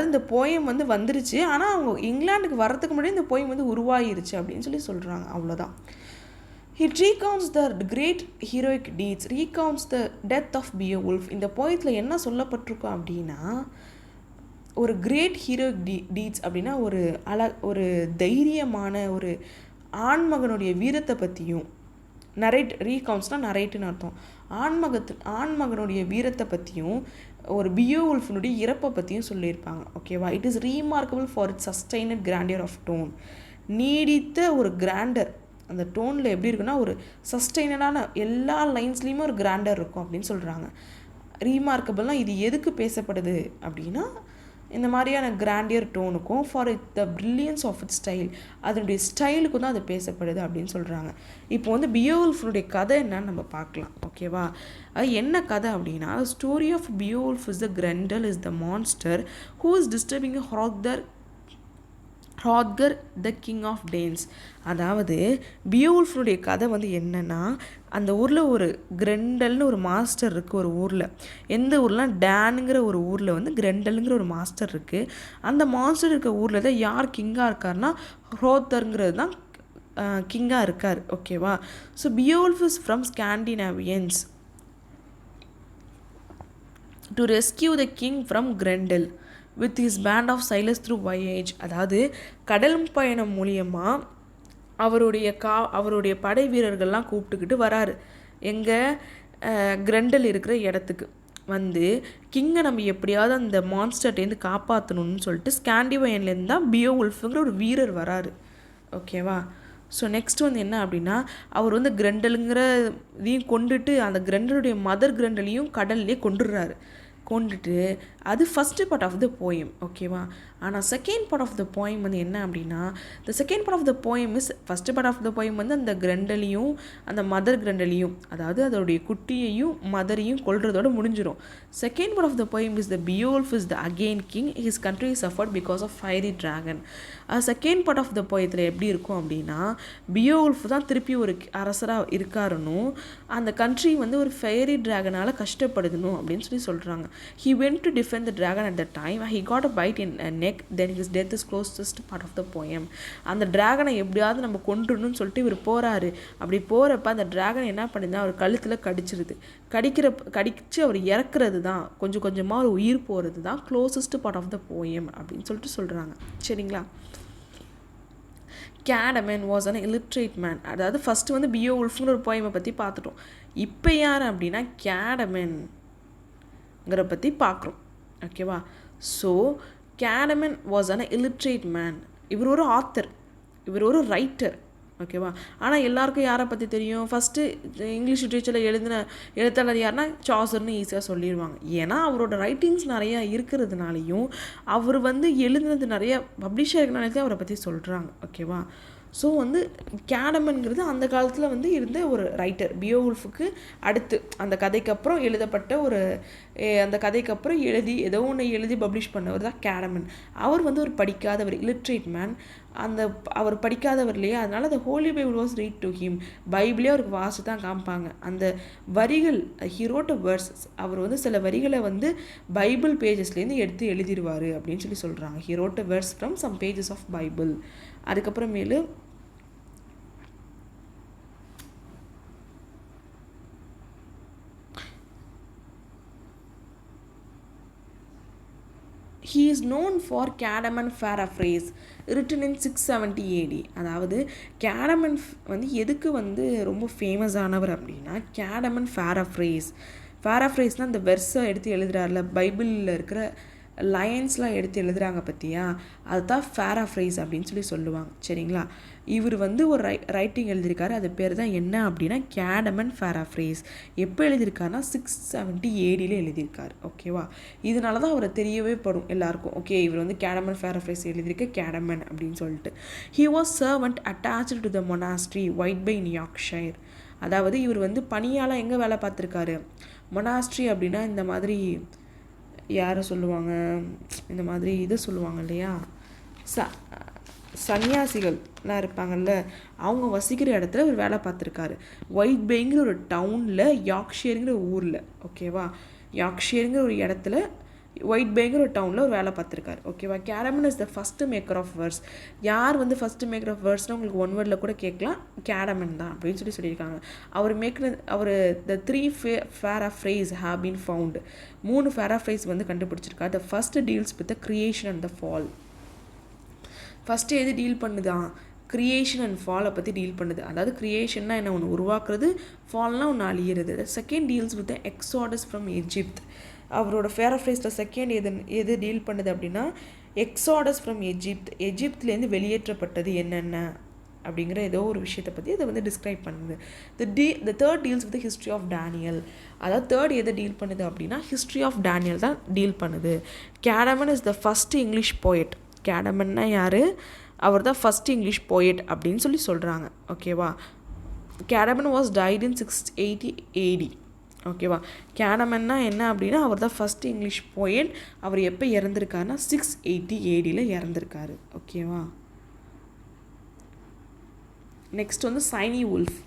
இந்த போயம் வந்துருச்சு, ஆனால் அவங்க இங்கிலாண்டுக்கு வர்றதுக்கு முன்னாடி இந்த போயம் உருவாகிருச்சு அப்படின்னு சொல்கிறாங்க. அவ்வளோதான். It recounts the great heroic deeds, recounts the death of Beowulf. இந்த போயத்தில் என்ன சொல்லப்பட்டிருக்கோம் அப்படின்னா, ஒரு கிரேட் ஹீரோயிக் டீட்ஸ் அப்படின்னா ஒரு தைரியமான ஒரு ஆண்மகனுடைய வீரத்தை பற்றியும், ரீகவுண்ட்ஸ்னால் நரேட்டுன்னு அர்த்தம். ஆண்மகனுடைய வீரத்தை பற்றியும் ஒரு பியோவுல்ஃபினுடைய இறப்பை பற்றியும் சொல்லியிருப்பாங்க, ஓகேவா. It is remarkable for its sustained grandeur of tone. நீடித்த ஒரு கிராண்டர், அந்த டோனில் எப்படி இருக்குன்னா ஒரு சஸ்டைனடான எல்லா லைன்ஸ்லேயுமே ஒரு கிராண்டர் இருக்கும் அப்படின்னு சொல்கிறாங்க. ரீமார்க்கபிள்னால் இது எதுக்கு பேசப்படுது அப்படின்னா, இந்த மாதிரியான கிராண்டியர் டோனுக்கும் for the brilliance of it style, அதனுடைய ஸ்டைலுக்கும் தான் அது பேசப்படுது அப்படின்னு சொல்கிறாங்க. இப்போ வந்து பியோவுல்ஃபுடைய கதை என்னன்னு நம்ம பார்க்கலாம். ஓகேவா? அது என்ன கதை அப்படின்னா, story of Beowulf is the Grendel is the monster who is disturbing Hrothgar the king of Danes. அதாவது பியோவுல்ஃபுடைய கதை வந்து என்னென்னா, அந்த ஊரில் ஒரு கிரெண்டல்னு ஒரு மாஸ்டர் இருக்குது. ஒரு ஊரில், எந்த ஊர்லாம் டேனுங்கிற ஒரு ஊரில் வந்து கிரெண்டலுங்கிற ஒரு மாஸ்டர் இருக்குது. அந்த மாஸ்டர் இருக்க ஊரில் தான் யார் கிங்காக இருக்காருன்னா ஹ்ரோத்தருங்கிறது தான் கிங்காக இருக்கார். ஓகேவா? So Beowulf is from Scandinavians to rescue the king from Grendel with his band of sailors through voyage. அதாவது கடல் பயணம் மூலியமாக அவருடைய படை வீரர்கள்லாம் கூப்பிட்டுக்கிட்டு வராரு. எங்கள் கிரெண்டல் இருக்கிற இடத்துக்கு வந்து கிங்கை நம்ம எப்படியாவது அந்த மான்ஸ்டர்ட்டேருந்து காப்பாற்றணும்னு சொல்லிட்டு ஸ்காண்டினேவியன்லேருந்து தான் பியோவுல்ஃபுங்கிற ஒரு வீரர் வராரு. ஓகேவா? ஸோ நெக்ஸ்ட் வந்து என்ன அப்படின்னா, அவர் வந்து கிரெண்டலுங்கிற இதையும் கொண்டுட்டு அந்த கிரெண்டலுடைய மதர் கிரெண்டலையும் கடல்லே கொண்டுடுறாரு. கொண்டுட்டு அது first part of the poem. ஓகேவா? ஆனால் second part of the poem வந்து என்ன அப்படின்னா, the second part of the poem is, first part of the poem வந்து அந்த கிரெண்டலையும் அந்த மதர் கிரெண்டலையும், அதாவது அதோடைய குட்டியையும் மதரையும் கொல்றதோடு முடிஞ்சிடும். Second part of the poem is the Beowulf is the again king, his country suffered because of fiery dragon. Second part of the போயத்தில் எப்படி இருக்கும் அப்படின்னா, பியோவுல்ஃப் தான் திருப்பி ஒரு அரசராக இருக்காருன்னு, அந்த கண்ட்ரி வந்து ஒரு ஃபயரி டிராகனால் கஷ்டப்படுதணும் அப்படின்னு சொல்கிறாங்க. He went to defend the dragon at that time. He got a bite in a neck. Then his death is closest part of the poem. அந்த டிராகனை எப்படியாவது நம்ம கொண்டுடணும்னு சொல்லிட்டு இவர் போகிறாரு. அப்படி போகிறப்ப அந்த டிராகன் என்ன பண்ணுதுன்னா அவர் கழுத்தில் கடிச்சிருது. கடிச்சு அவர் இறக்குறது தான், கொஞ்சம் கொஞ்சமாக ஒரு உயிர் போகிறது தான் closest part of the poem அப்படின்னு சொல்லிட்டு சொல்கிறாங்க. சரிங்களா? Caedmon was an illiterate man. அதாவது ஃபஸ்ட்டு வந்து பியோவுல்ஃப்ங்கிற ஒரு போயமை பற்றி பார்த்துட்டோம். இப்போ யார் அப்படின்னா கேடமன்ங்கிற பற்றி பார்க்குறோம். ஓகேவா? So Caedmon was an illiterate man. இவர் ஒரு ஆத்தர், இவர் ஒரு ரைட்டர். ஓகேவா? ஆனால் எல்லாருக்கும் யாரை பற்றி தெரியும்? ஃபஸ்ட்டு இங்கிலீஷ் லிட்ரேச்சரில் எழுத்தாளர் யாருன்னா சாசர்னு ஈஸியாக சொல்லிடுவாங்க. ஏன்னா அவரோட ரைட்டிங்ஸ் நிறையா இருக்கிறதுனாலையும் அவர் வந்து எழுதுனது நிறையா பப்ளிஷ் ஆகிருக்கனாலே அவரை பற்றி சொல்கிறாங்க. ஓகேவா? ஸோ வந்து கேடமன்கிறது அந்த காலத்தில் வந்து இருந்த ஒரு ரைட்டர். பியோவுல்ஃபுக்கு அடுத்து அந்த கதைக்கு அப்புறம் எழுதப்பட்ட அந்த கதைக்கு அப்புறம் ஏதோ ஒன்று எழுதி பப்ளிஷ் பண்ணவர் தான் கேடமன். அவர் வந்து ஒரு படிக்காதவர், illiterate man. அவர் படிக்காதவர் இல்லையா, அதனால் அந்த holy Bible was read to him. பைபிளே அவருக்கு வாசி தான் காமிப்பாங்க. அந்த வரிகள், he wrote a verses, அவர் வந்து சில வரிகளை வந்து பைபிள் பேஜஸ்லேருந்து எடுத்து எழுதிடுவார் அப்படின்னு சொல்கிறாங்க. he wrote a verse from some pages of Bible. அதுக்கப்புறமேலு he is known for Cadaman paraphrase written in 670 AD. அதாவது கேடமன் வந்து எதுக்கு வந்து ரொம்ப ஃபேமஸ் ஆனவர் அப்படின்னா, கேடமன் பேராஃப்ரேஸ்னால் அந்த வெர்ஸை எடுத்து எழுதுறாருல, பைபிளில் இருக்கிற லைன்ஸ்லாம் எடுத்து எழுதுகிறாங்க பார்த்தியா, அதுதான் பேராஃப்ரேஸ் அப்படின்னு சொல்லுவாங்க. சரிங்களா? இவர் வந்து ஒரு ரைட்டிங் எழுதியிருக்காரு. அது பேர் தான் என்ன அப்படின்னா கேடமன் பேராஃப்ரேஸ். எப்போ எழுதியிருக்காருன்னா 670 AD எழுதியிருக்காரு. ஓகேவா? இதனால தான் அவரை தெரியவே படும் எல்லாருக்கும். ஓகே, இவர் வந்து கேடமன் பேராஃப்ரேஸ் எழுதியிருக்க கேடமன் அப்படின்னு சொல்லிட்டு. He was servant attached to the monastery Whitby in Yorkshire. அதாவது இவர் வந்து பணியால் எங்கே வேலை பார்த்துருக்காரு? மொனாஸ்ட்ரி அப்படின்னா இந்த மாதிரி யாரை சொல்லுவாங்க, இந்த மாதிரி இதை சொல்லுவாங்க இல்லையா, சன்னியாசிகள்லாம் இருப்பாங்கல்ல, அவங்க வசிக்கிற இடத்துல ஒரு வேலை பார்த்துருக்காரு. ஒயிட் பேங்கிற ஒரு டவுனில், யார்க்ஷயருங்கிற ஊரில். ஓகேவா? யார்க்ஷயருங்கிற ஒரு இடத்துல, ஒயிட் பேங்கிற ஒரு டவுனில் ஒரு வேலை பார்த்துருக்காரு. ஓகேவா? Caedmon is the first maker of words. யார் வந்து ஃபஸ்ட்டு மேக்கர் ஆஃப் வேர்ட்ஸ்னால் உங்களுக்கு ஒன் வேர்டில் கூட கேட்கலாம், கேடமன் தான் அப்படின்னு சொல்லியிருக்காங்க. அவர் the 3 paraphrase have been found. 3 paraphrase வந்து கண்டுபிடிச்சிருக்காரு. The first deals with the creation and the fall. First எது டீல் பண்ணுதான்? கிரியேஷன் அண்ட் ஃபாலை பற்றி டீல் பண்ணுது. அதாவது கிரியேஷன்னா என்ன, ஒன்று உருவாக்குறது, ஃபால்னால் ஒன்று அழியிறது. Second deals with the exodus from Egypt. அவரோட பேராஃப்ரேஸில் செகண்ட் எது டீல் பண்ணுது அப்படின்னா, எக்ஸாடஸ் ஃப்ரம் எஜிப்த்லேருந்து வெளியேற்றப்பட்டது என்னென்ன அப்படிங்கிற ஏதோ ஒரு விஷயத்தை பற்றி அதை வந்து டிஸ்கிரைப் பண்ணுது. the third deals with the history of Daniel. அதாவது தேர்ட் எதை டீல் பண்ணுது அப்படின்னா ஹிஸ்ட்ரி ஆஃப் டேனியல் தான் டீல் பண்ணுது. Caedmon is the first English poet. கேடமன்னா யார்? அவர் தான் ஃபஸ்ட் இங்கிலீஷ் போயட் அப்படின்னு சொல்லி சொல்கிறாங்க. ஓகேவா? கேடமன் வாஸ் டைட் இன் 680 AD. ஓகேவா? கேடமன்னா என்ன அப்படின்னா அவர் தான் ஃபஸ்ட் இங்கிலீஷ் போயட். அவர் எப்போ இறந்துருக்காருன்னா 680 ADயில் இறந்துருக்காரு. ஓகேவா? நெக்ஸ்ட் வந்து Cynewulf.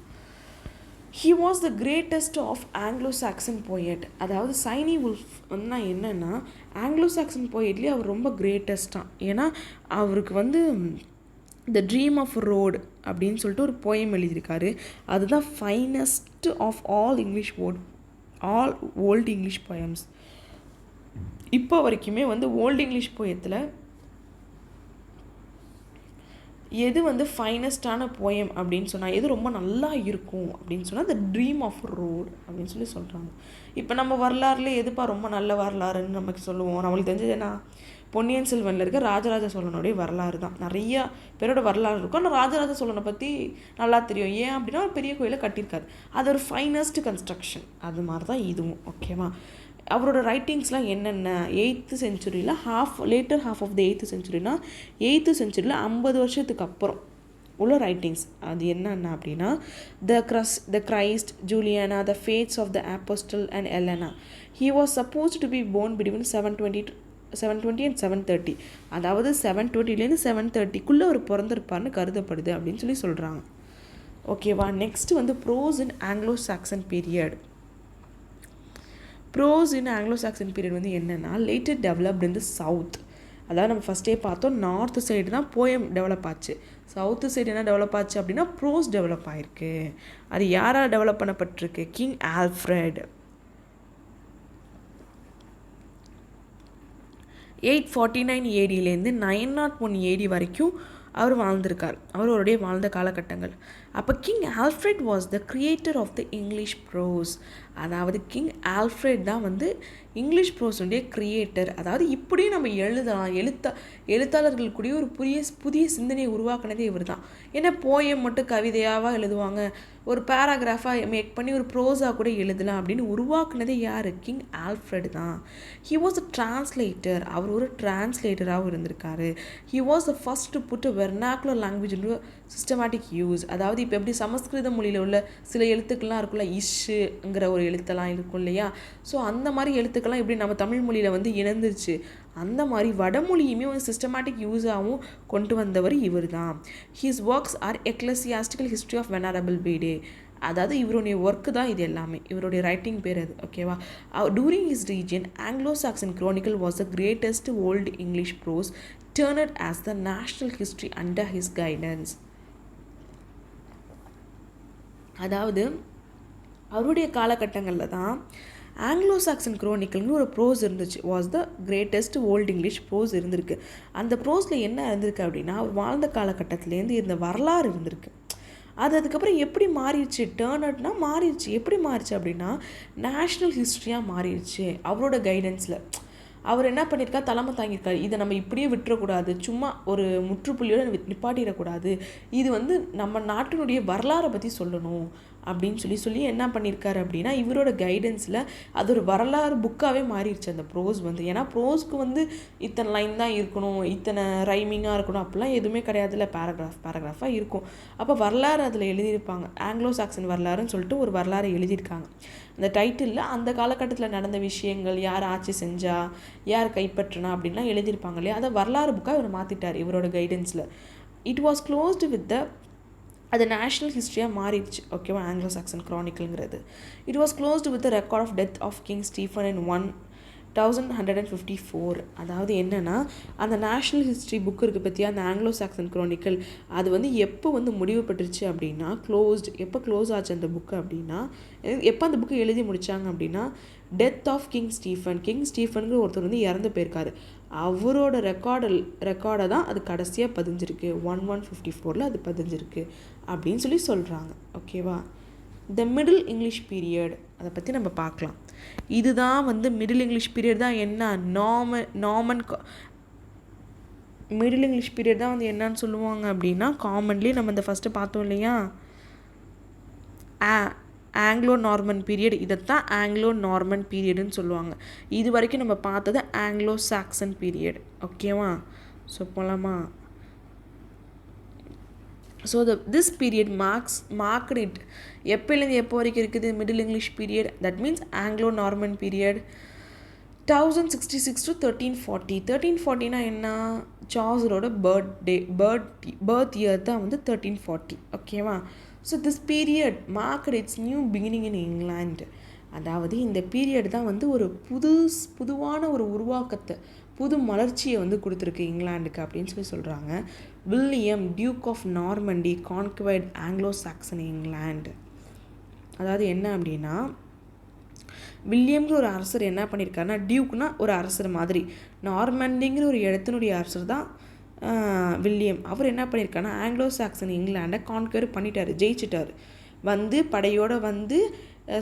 He was the greatest of Anglo Saxon poet. அதாவது சைனி வுல்ஃப் வந்து என்னென்னா ஆங்கிலோ-சாக்சன் போயட்லேயே அவர் ரொம்ப கிரேட்டஸ்டாக. ஏன்னா அவருக்கு வந்து த ட்ரீம் ஆஃப் ரோடு அப்படின்னு சொல்லிட்டு ஒரு போயம் எழுதியிருக்காரு. அதுதான் finest of all old English poems. இப்போ வரைக்குமே வந்து ஓல்டு இங்கிலீஷ் போயத்தில் எது வந்து ஃபைனஸ்டான போயம் அப்படின்னு சொன்னால், எது ரொம்ப நல்லா இருக்கும் அப்படின்னு சொன்னால் த ட்ரீம் ஆஃப் ரோடு அப்படின்னு சொல்லி சொல்கிறாங்க. இப்போ நம்ம வரலாறுல எதுப்பா ரொம்ப நல்ல வரலாறுன்னு நமக்கு சொல்லுவோம். நம்மளுக்கு தெரிஞ்சது என்ன? பொன்னியின் செல்வனில் இருக்க ராஜராஜ சோழனுடைய வரலாறு தான். நிறையா பேரோட வரலாறு இருக்கும். ஆனால் ராஜராஜ சோழனை பற்றி நல்லா தெரியும். ஏன் அப்படின்னா ஒரு பெரிய கோயிலை கட்டியிருக்காரு. அது ஒரு ஃபைனஸ்ட் கன்ஸ்ட்ரக்ஷன். அது மாதிரி தான் இதுவும். ஓகேவா? அவரோட ரைட்டிங்ஸ்லாம் என்னென்ன 8th செஞ்சுரியில் later half of the 8th செஞ்சுரினா 8th செஞ்சுரியில் 50 வருஷத்துக்கு அப்புறம் உள்ள ரைட்டிங்ஸ். அது என்னென்ன அப்படின்னா the Christ, Juliana, the fates of the apostle and Elena. He was supposed to be born between 720 and 730. அதாவது 720லேருந்து 730க்குள்ளே ஒரு பிறந்திருப்பார்னு கருதப்படுது அப்படின்னு சொல்லி சொல்கிறாங்க. ஓகேவா? நெக்ஸ்ட் வந்து pros in Anglo Saxon period. Prose in Anglo Saxon period வந்து என்னென்னா லேட்டர் டெவலப்டு இன் த சவுத். அதாவது நம்ம ஃபஸ்ட்டே பார்த்தோம் நார்த் சைடு தான் போயம் டெவலப் ஆச்சு. சவுத்து சைடு என்ன டெவலப் ஆச்சு அப்படின்னா ப்ரோஸ் டெவலப் ஆகிருக்கு. அது யாரால் டெவலப் பண்ணப்பட்டிருக்கு? King Alfred. 849 ADலேருந்து 901 AD வரைக்கும் அவர் வாழ்ந்திருக்கார். அவருடைய வாழ்ந்த காலகட்டங்கள். அப்போ king Alfred was the creator of the English prose. அதாவது கிங் ஆல்ஃப்ரெட் தான் வந்து இங்கிலீஷ் ப்ரோஸுடைய கிரியேட்டர். அதாவது இப்படியும் நம்ம எழுதலாம். எழுத்தாளர்கள் கூடிய ஒரு புதிய சிந்தனையை உருவாக்குனதே இவர் தான். ஏன்னா போயம் மட்டும் கவிதையாக எழுதுவாங்க, ஒரு பேராகிராஃபாக மேக் பண்ணி ஒரு ப்ரோஸாக கூட எழுதலாம் அப்படின்னு உருவாக்குனதே யார்? கிங் ஆல்ஃப்ரெட் தான். He was a translator. அவர் ஒரு டிரான்ஸ்லேட்டராகவும் இருந்திருக்காரு. He was the first to put vernacular language into systematic use. அதாவது இப்போ எப்படி சமஸ்கிருத மொழியில் உள்ள சில எழுத்துக்கள்லாம் இருக்குல்ல, இஷ்ஷுங்கிற ஒரு எழுத்தெல்லாம் இருக்கும் இல்லையா? ஸோ அந்த மாதிரி எழுத்துக்கள்லாம் எப்படி நம்ம தமிழ் மொழியில் வந்து இணைந்துருச்சு, அந்த மாதிரி வடமொழியுமே ஒரு சிஸ்டமேட்டிக் யூஸாகவும் கொண்டு வந்தவர் இவர் தான். His works are ecclesiastical history of venerable Bede. அதாவது இவருடைய ஒர்க்கு தான் இது எல்லாமே. இவருடைய ரைட்டிங் பேர் அது. ஓகேவா? During his reign Anglo Saxon chronicle was the greatest old English prose turned as the national history under his guidance. அதாவது அவருடைய காலகட்டங்களில் தான் ஆங்கிலோ-சாக்சன் குரோனிக்கல்னு ஒரு ப்ரோஸ் இருந்துச்சு. Was the greatest old English prose இருந்திருக்கு. அந்த ப்ரோஸில் என்ன இருந்திருக்கு அப்படின்னா அவர் வாழ்ந்த காலகட்டத்திலேருந்து இருந்த வரலாறு இருந்திருக்கு. அதுக்கப்புறம் எப்படி மாறிடுச்சு? டர்ன்அட்னா மாறிடுச்சு. எப்படி மாறிடுச்சு அப்படின்னா நேஷ்னல் ஹிஸ்ட்ரியாக மாறிடுச்சு. அவரோட கைடன்ஸில் அவர் என்ன பண்ணியிருக்கார்? தலைமை தாங்கியிருக்காரு. இதை நம்ம இப்படியே விட்டுறக்கூடாது, சும்மா ஒரு முற்றுப்புள்ளியோடு நிப்பாட்டிடக்கூடாது, இது வந்து நம்ம நாட்டினுடைய வரலாறை பற்றி சொல்லணும் அப்படின்னு சொல்லி என்ன பண்ணியிருக்காரு அப்படின்னா இவரோட கைடன்ஸில் அது ஒரு வரலாறு புக்காகவே மாறிடுச்சு அந்த ப்ரோஸ் வந்து. ஏன்னா ப்ரோஸ்க்கு வந்து இத்தனை லைன் தான் இருக்கணும், இத்தனை ரைமிங்காக இருக்கணும் அப்படிலாம் எதுவுமே கிடையாதுல்ல, பேராகிராஃபாக இருக்கும். அப்போ வரலாறு அதில் எழுதியிருப்பாங்க. ஆங்கிலோ-சாக்சன் வரலாறுன்னு சொல்லிட்டு ஒரு வரலாறு எழுதியிருக்காங்க. அந்த டைட்டிலில் அந்த காலகட்டத்தில் நடந்த விஷயங்கள், யார் ஆட்சி செஞ்சா, யார் கைப்பற்றினா அப்படின்லாம் எழுதியிருப்பாங்க இல்லையா? அதை வரலாறு புக்காக இவர் மாற்றிட்டார் இவரோட கைடன்ஸில். It was closed with the அது நேஷ்னல் ஹிஸ்ட்ரியாக மாறிடுச்சு. ஓகேவா? ஆங்கிலோ-சாக்சன் குரானிக்கல்ங்கிறது. It was closed with the record of death of king Stephen in 1154. அதாவது என்னென்னா அந்த நேஷ்னல் ஹிஸ்ட்ரி புக் இருக்குது பற்றியா, அந்த ஆங்கிலோ-சாக்சன் குரானிக்கல், அது வந்து எப்போ வந்து முடிவு பெற்றுச்சு அப்படின்னா எப்போ க்ளோஸ் ஆச்சு அந்த புக்கு அப்படின்னா, எப்போ அந்த புக்கு எழுதி முடித்தாங்க அப்படின்னா டெத் ஆஃப் கிங் ஸ்டீஃபனுங்கிற ஒருத்தர் வந்து இறந்து போயிருக்காரு. அவரோட ரெக்கார்டை தான் அது கடைசியாக பதிஞ்சிருக்கு. 1154 அது பதிஞ்சிருக்கு அப்படின்னு சொல்லி சொல்கிறாங்க. ஓகேவா? த மிடில் இங்கிலீஷ் பீரியட் அதை பற்றி நம்ம பார்க்கலாம். இதுதான் வந்து மிடில் இங்கிலீஷ் பீரியட் தான். என்ன? மிடில் இங்கிலீஷ் பீரியட் தான் வந்து என்னன்னு சொல்லுவாங்க அப்படின்னா காமன்லி நம்ம இந்த ஃபஸ்ட்டு பார்த்தோம் இல்லையா ஆங்கிலோ-நார்மன் பீரியட், இதைத்தான் ஆங்கிலோ-நார்மன் பீரியடுன்னு சொல்லுவாங்க. இது வரைக்கும் நம்ம பார்த்தது ஆங்கிலோ-சாக்சன் பீரியட். ஓகேவா? ஸோ போகலாமா? So this period marked it எப்போலேருந்து எப்போ வரைக்கும் இருக்குது middle English period, that means Anglo Norman period 1066 to 1340. 1340னா என்ன? சாசரோட பர்த் இயர் தான் வந்து 1340. ஓகேவா? So this period marked its new beginning in England. அதாவது இந்த பீரியட் தான் வந்து ஒரு புதுவான ஒரு உருவாக்கத்தை, புது மலர்ச்சியை வந்து கொடுத்துருக்கு இங்கிலாந்துக்கு அப்படின்னு சொல்கிறாங்க. William duke of Normandy conquered Anglo Saxon England. அதாவது என்ன அப்படின்னா, வில்லியம்ங்கிற ஒரு அரசர் என்ன பண்ணியிருக்காருன்னா, டியூக்னா ஒரு அரசர் மாதிரி, நார்மண்டிங்கிற ஒரு இடத்தினுடைய அரசர் தான் வில்லியம். அவர் என்ன பண்ணியிருக்காருன்னா ஆங்கிலோ-சாக்சன் இங்கிலாண்டை கான்கர் பண்ணிட்டார், ஜெயிச்சிட்டார். வந்து படையோடு வந்து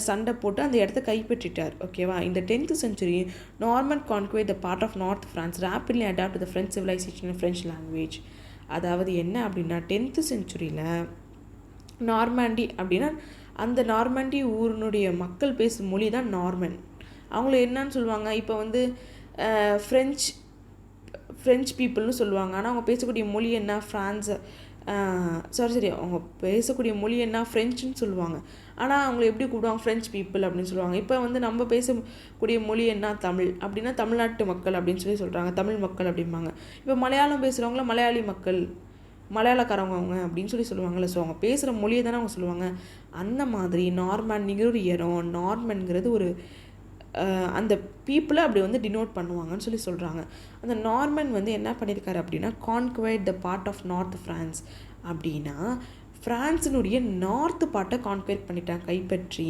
சண்டை போட்டு அந்த இடத்த கைப்பற்றிட்டார். ஓகேவா? இந்த 10th century Norman conquered the part of north France rapidly adapt to the French civilisation and French language. அதாவது என்ன அப்படின்னா 10th centuryல நார்மாண்டி அப்படின்னா அந்த நார்மாண்டி ஊரினுடைய மக்கள் பேசும் மொழி தான் நார்மன். அவங்கள என்னன்னு சொல்லுவாங்க, இப்போ வந்து ஃப்ரெஞ்ச் பீப்புள்னு சொல்லுவாங்க. ஆனால் அவங்க பேசக்கூடிய மொழி என்ன? அவங்க பேசக்கூடிய மொழி என்ன? ஃப்ரெஞ்சுன்னு சொல்லுவாங்க. ஆனால் அவங்கள எப்படி கூப்பிடுவாங்க? ஃப்ரெஞ்ச் பீப்புள் அப்படின்னு சொல்லுவாங்க. இப்போ வந்து நம்ம பேசக்கூடிய மொழி என்ன? தமிழ் அப்படின்னா தமிழ்நாட்டு மக்கள் அப்படின்னு சொல்கிறாங்க, தமிழ் மக்கள் அப்படிம்பாங்க. இப்போ மலையாளம் பேசுகிறவங்கள மலையாளி மக்கள், மலையாளக்காரவங்க அவங்க அப்படின்னு சொல்லுவாங்கள்ல. ஸோ அவங்க பேசுகிற மொழியை தானே அவங்க சொல்லுவாங்க. அந்த மாதிரி நார்மன்ங்கிற ஒரு இடம், நார்மன்கிறது ஒரு அந்த பீப்புளை அப்படி வந்து டினோட் பண்ணுவாங்கன்னு சொல்கிறாங்க. அந்த நார்மன் வந்து என்ன பண்ணியிருக்காரு அப்படின்னா conquered the part of north France. அப்படின்னா ஃப்ரான்ஸினுடைய நார்த்து பார்ட்டை கான்குவைர் பண்ணிட்டாங்க, கைப்பற்றி.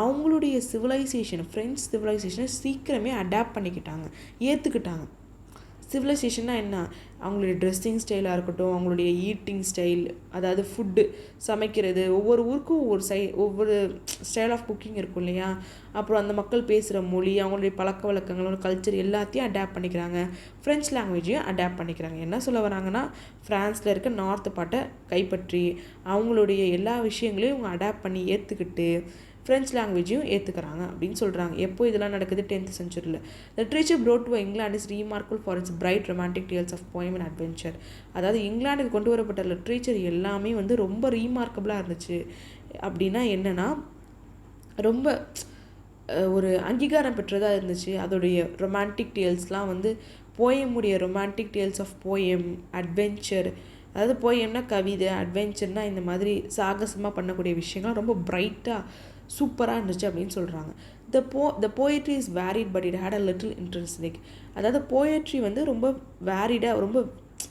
அவங்களுடைய சிவிலைசேஷன், ஃப்ரெஞ்ச் சிவிலைசேஷனை சீக்கிரமே அடாப்ட் பண்ணிக்கிட்டாங்க, ஏற்றுக்கிட்டாங்க. சிவிலைசேஷன்னா என்ன? அவங்களுடைய ட்ரெஸ்ஸிங் ஸ்டைலாக இருக்கட்டும், அவங்களுடைய ஈட்டிங் ஸ்டைல், அதாவது ஃபுட்டு சமைக்கிறது, ஒவ்வொரு ஊருக்கும் ஒவ்வொரு ஸ்டைல் ஆஃப் குக்கிங் இருக்கும் இல்லையா? அப்புறம் அந்த மக்கள் பேசுகிற மொழி, அவங்களுடைய பழக்க வழக்கங்களோட கல்ச்சர் எல்லாத்தையும் அடாப்ட் பண்ணிக்கிறாங்க. ஃப்ரெஞ்ச் லாங்குவேஜையும் அடாப்ட் பண்ணிக்கிறாங்க. என்ன சொல்ல வராங்கன்னா, ஃப்ரான்ஸில் இருக்க நார்த்து பார்ட்டை கைப்பற்றி அவங்களுடைய எல்லா விஷயங்களையும் இவங்க அடாப்ட் பண்ணி ஏற்றுக்கிட்டு ஃப்ரெஞ்ச் லாங்குவேஜையும் ஏற்றுக்கிறாங்க அப்படின்னு சொல்கிறாங்க. எப்போ இதெல்லாம் நடக்குது? 10th century. Literature brought to England is remarkable for its bright romantic tales of poem and adventure. அதாவது இங்கிலாந்துக்கு கொண்டு வரப்பட்ட லிட்ரேச்சர் எல்லாமே வந்து ரொம்ப ரீமார்க்கபிளாக இருந்துச்சு. அப்படின்னா என்னென்னா, ரொம்ப ஒரு அங்கீகாரம் பெற்றதாக இருந்துச்சு. அதோடைய ரொமான்டிக் டேல்ஸ்லாம் வந்து போயமுடைய romantic tales of poem, adventure, அதாவது போயம்னா கவிதை, அட்வென்ச்சர்னால் இந்த மாதிரி சாகசமாக பண்ணக்கூடிய விஷயங்கள் ரொம்ப பிரைட்டாக சூப்பராக இருந்துச்சு அப்படின்னு சொல்கிறாங்க. The poetry is varied but it had a little interesting. அதாவது போயட்ரி வந்து ரொம்ப வேரிடாக, ரொம்ப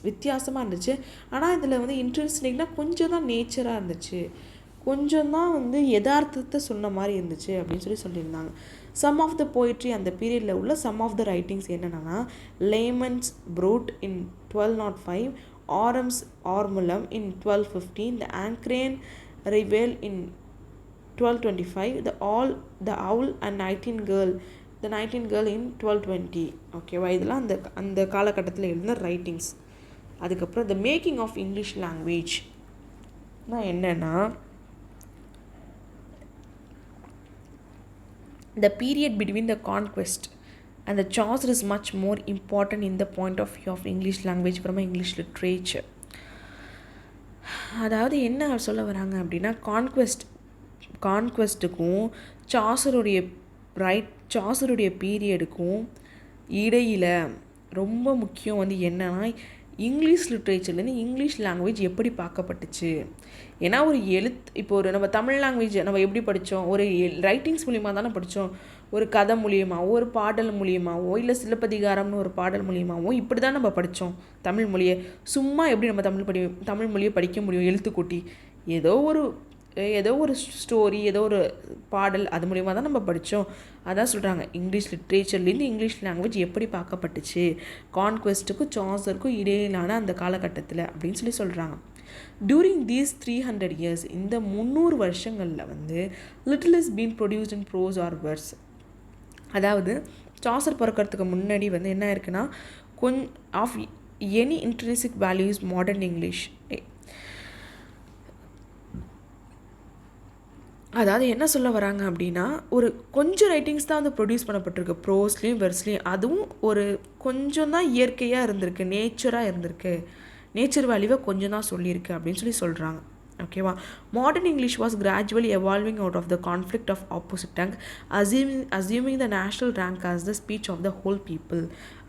வித்தியாசமாக இருந்துச்சு. ஆனால் இதில் வந்து இன்ட்ரெஸ்டிங்னா கொஞ்சம் தான் நேச்சராக இருந்துச்சு, கொஞ்சம் தான் வந்து யதார்த்தத்தை சொன்ன மாதிரி இருந்துச்சு அப்படின்னு சொல்லியிருந்தாங்க. சம் ஆஃப் த போயட்ரி அந்த பீரியடில் உள்ள சம் ஆஃப் த ரைட்டிங்ஸ் என்னென்னா, Layamon's Brut in 1205, Orm's Ormulum in 1215, the Ancrene Riwle in 1225, the owl and nightingale in 1220. ஓகேவா? இதெல்லாம் அந்த காலகட்டத்தில் எழுதின ரைட்டிங்ஸ். அதுக்கப்புறம் the making of English language என்னென்னா, the period between the conquest and the Chaucer is much more important in the point of view of English language from English literature. அதாவது என்ன சொல்ல வராங்க அப்படின்னா, கான்குவெஸ்ட்டுக்கும் சாசருடைய பீரியடுக்கும் இடையில் ரொம்ப முக்கியம் வந்து என்னன்னா, இங்கிலீஷ் லிட்ரேச்சர்லேருந்து இங்கிலீஷ் லாங்குவேஜ் எப்படி பார்க்கப்பட்டுச்சு. ஏன்னா ஒரு இப்போ ஒரு நம்ம தமிழ் லாங்குவேஜ் நம்ம எப்படி படித்தோம்? ஒரு ரைட்டிங்ஸ் மூலியமாக தானே படித்தோம். ஒரு கதை மூலியமாகவோ, ஒரு பாடல் மூலியமாகவோ, இல்லை சிலப்பதிகாரம்னு ஒரு பாடல் மூலியமாகவோ இப்படி தான் நம்ம படித்தோம் தமிழ் மொழியை. சும்மா எப்படி நம்ம தமிழ் மொழியை படிக்க முடியும்? எழுத்து கூட்டி ஏதோ ஒரு ஸ்டோரி, ஏதோ ஒரு பாடல், அது மூலிமா தான் நம்ம படித்தோம். அதான் சொல்கிறாங்க, இங்கிலீஷ் லிட்ரேச்சர்லேருந்து இங்கிலீஷ் லாங்குவேஜ் எப்படி பார்க்கப்பட்டுச்சு கான்குவெஸ்ட்டுக்கும் சாசருக்கும் இடையிலான அந்த காலகட்டத்தில் அப்படின்னு சொல்கிறாங்க. டியூரிங் தீஸ் 300 years, இந்த 300 வருஷங்களில் வந்து little is been produced in prose or words. அதாவது சாசர் பிறக்கிறதுக்கு முன்னாடி வந்து என்ன இருக்குன்னா, any intrinsic values modern English. அதாவது என்ன சொல்ல வராங்க அப்படின்னா, ஒரு கொஞ்சம் ரைட்டிங்ஸ் தான் வந்து ப்ரொடியூஸ் பண்ணப்பட்டிருக்கு, ப்ரோஸ்லேயும் வெர்ஸ்லேயும். அதுவும் ஒரு கொஞ்சம் தான் இயற்கையாக இருந்திருக்கு, நேச்சராக இருந்திருக்கு, நேச்சர் வேல்யூவை கொஞ்சம் தான் சொல்லியிருக்கு அப்படின்னு சொல்கிறாங்க. ஓகேவா? Modern English was gradually evolving out of the conflict of opposite tongue, assuming the national rank as the speech of the whole people.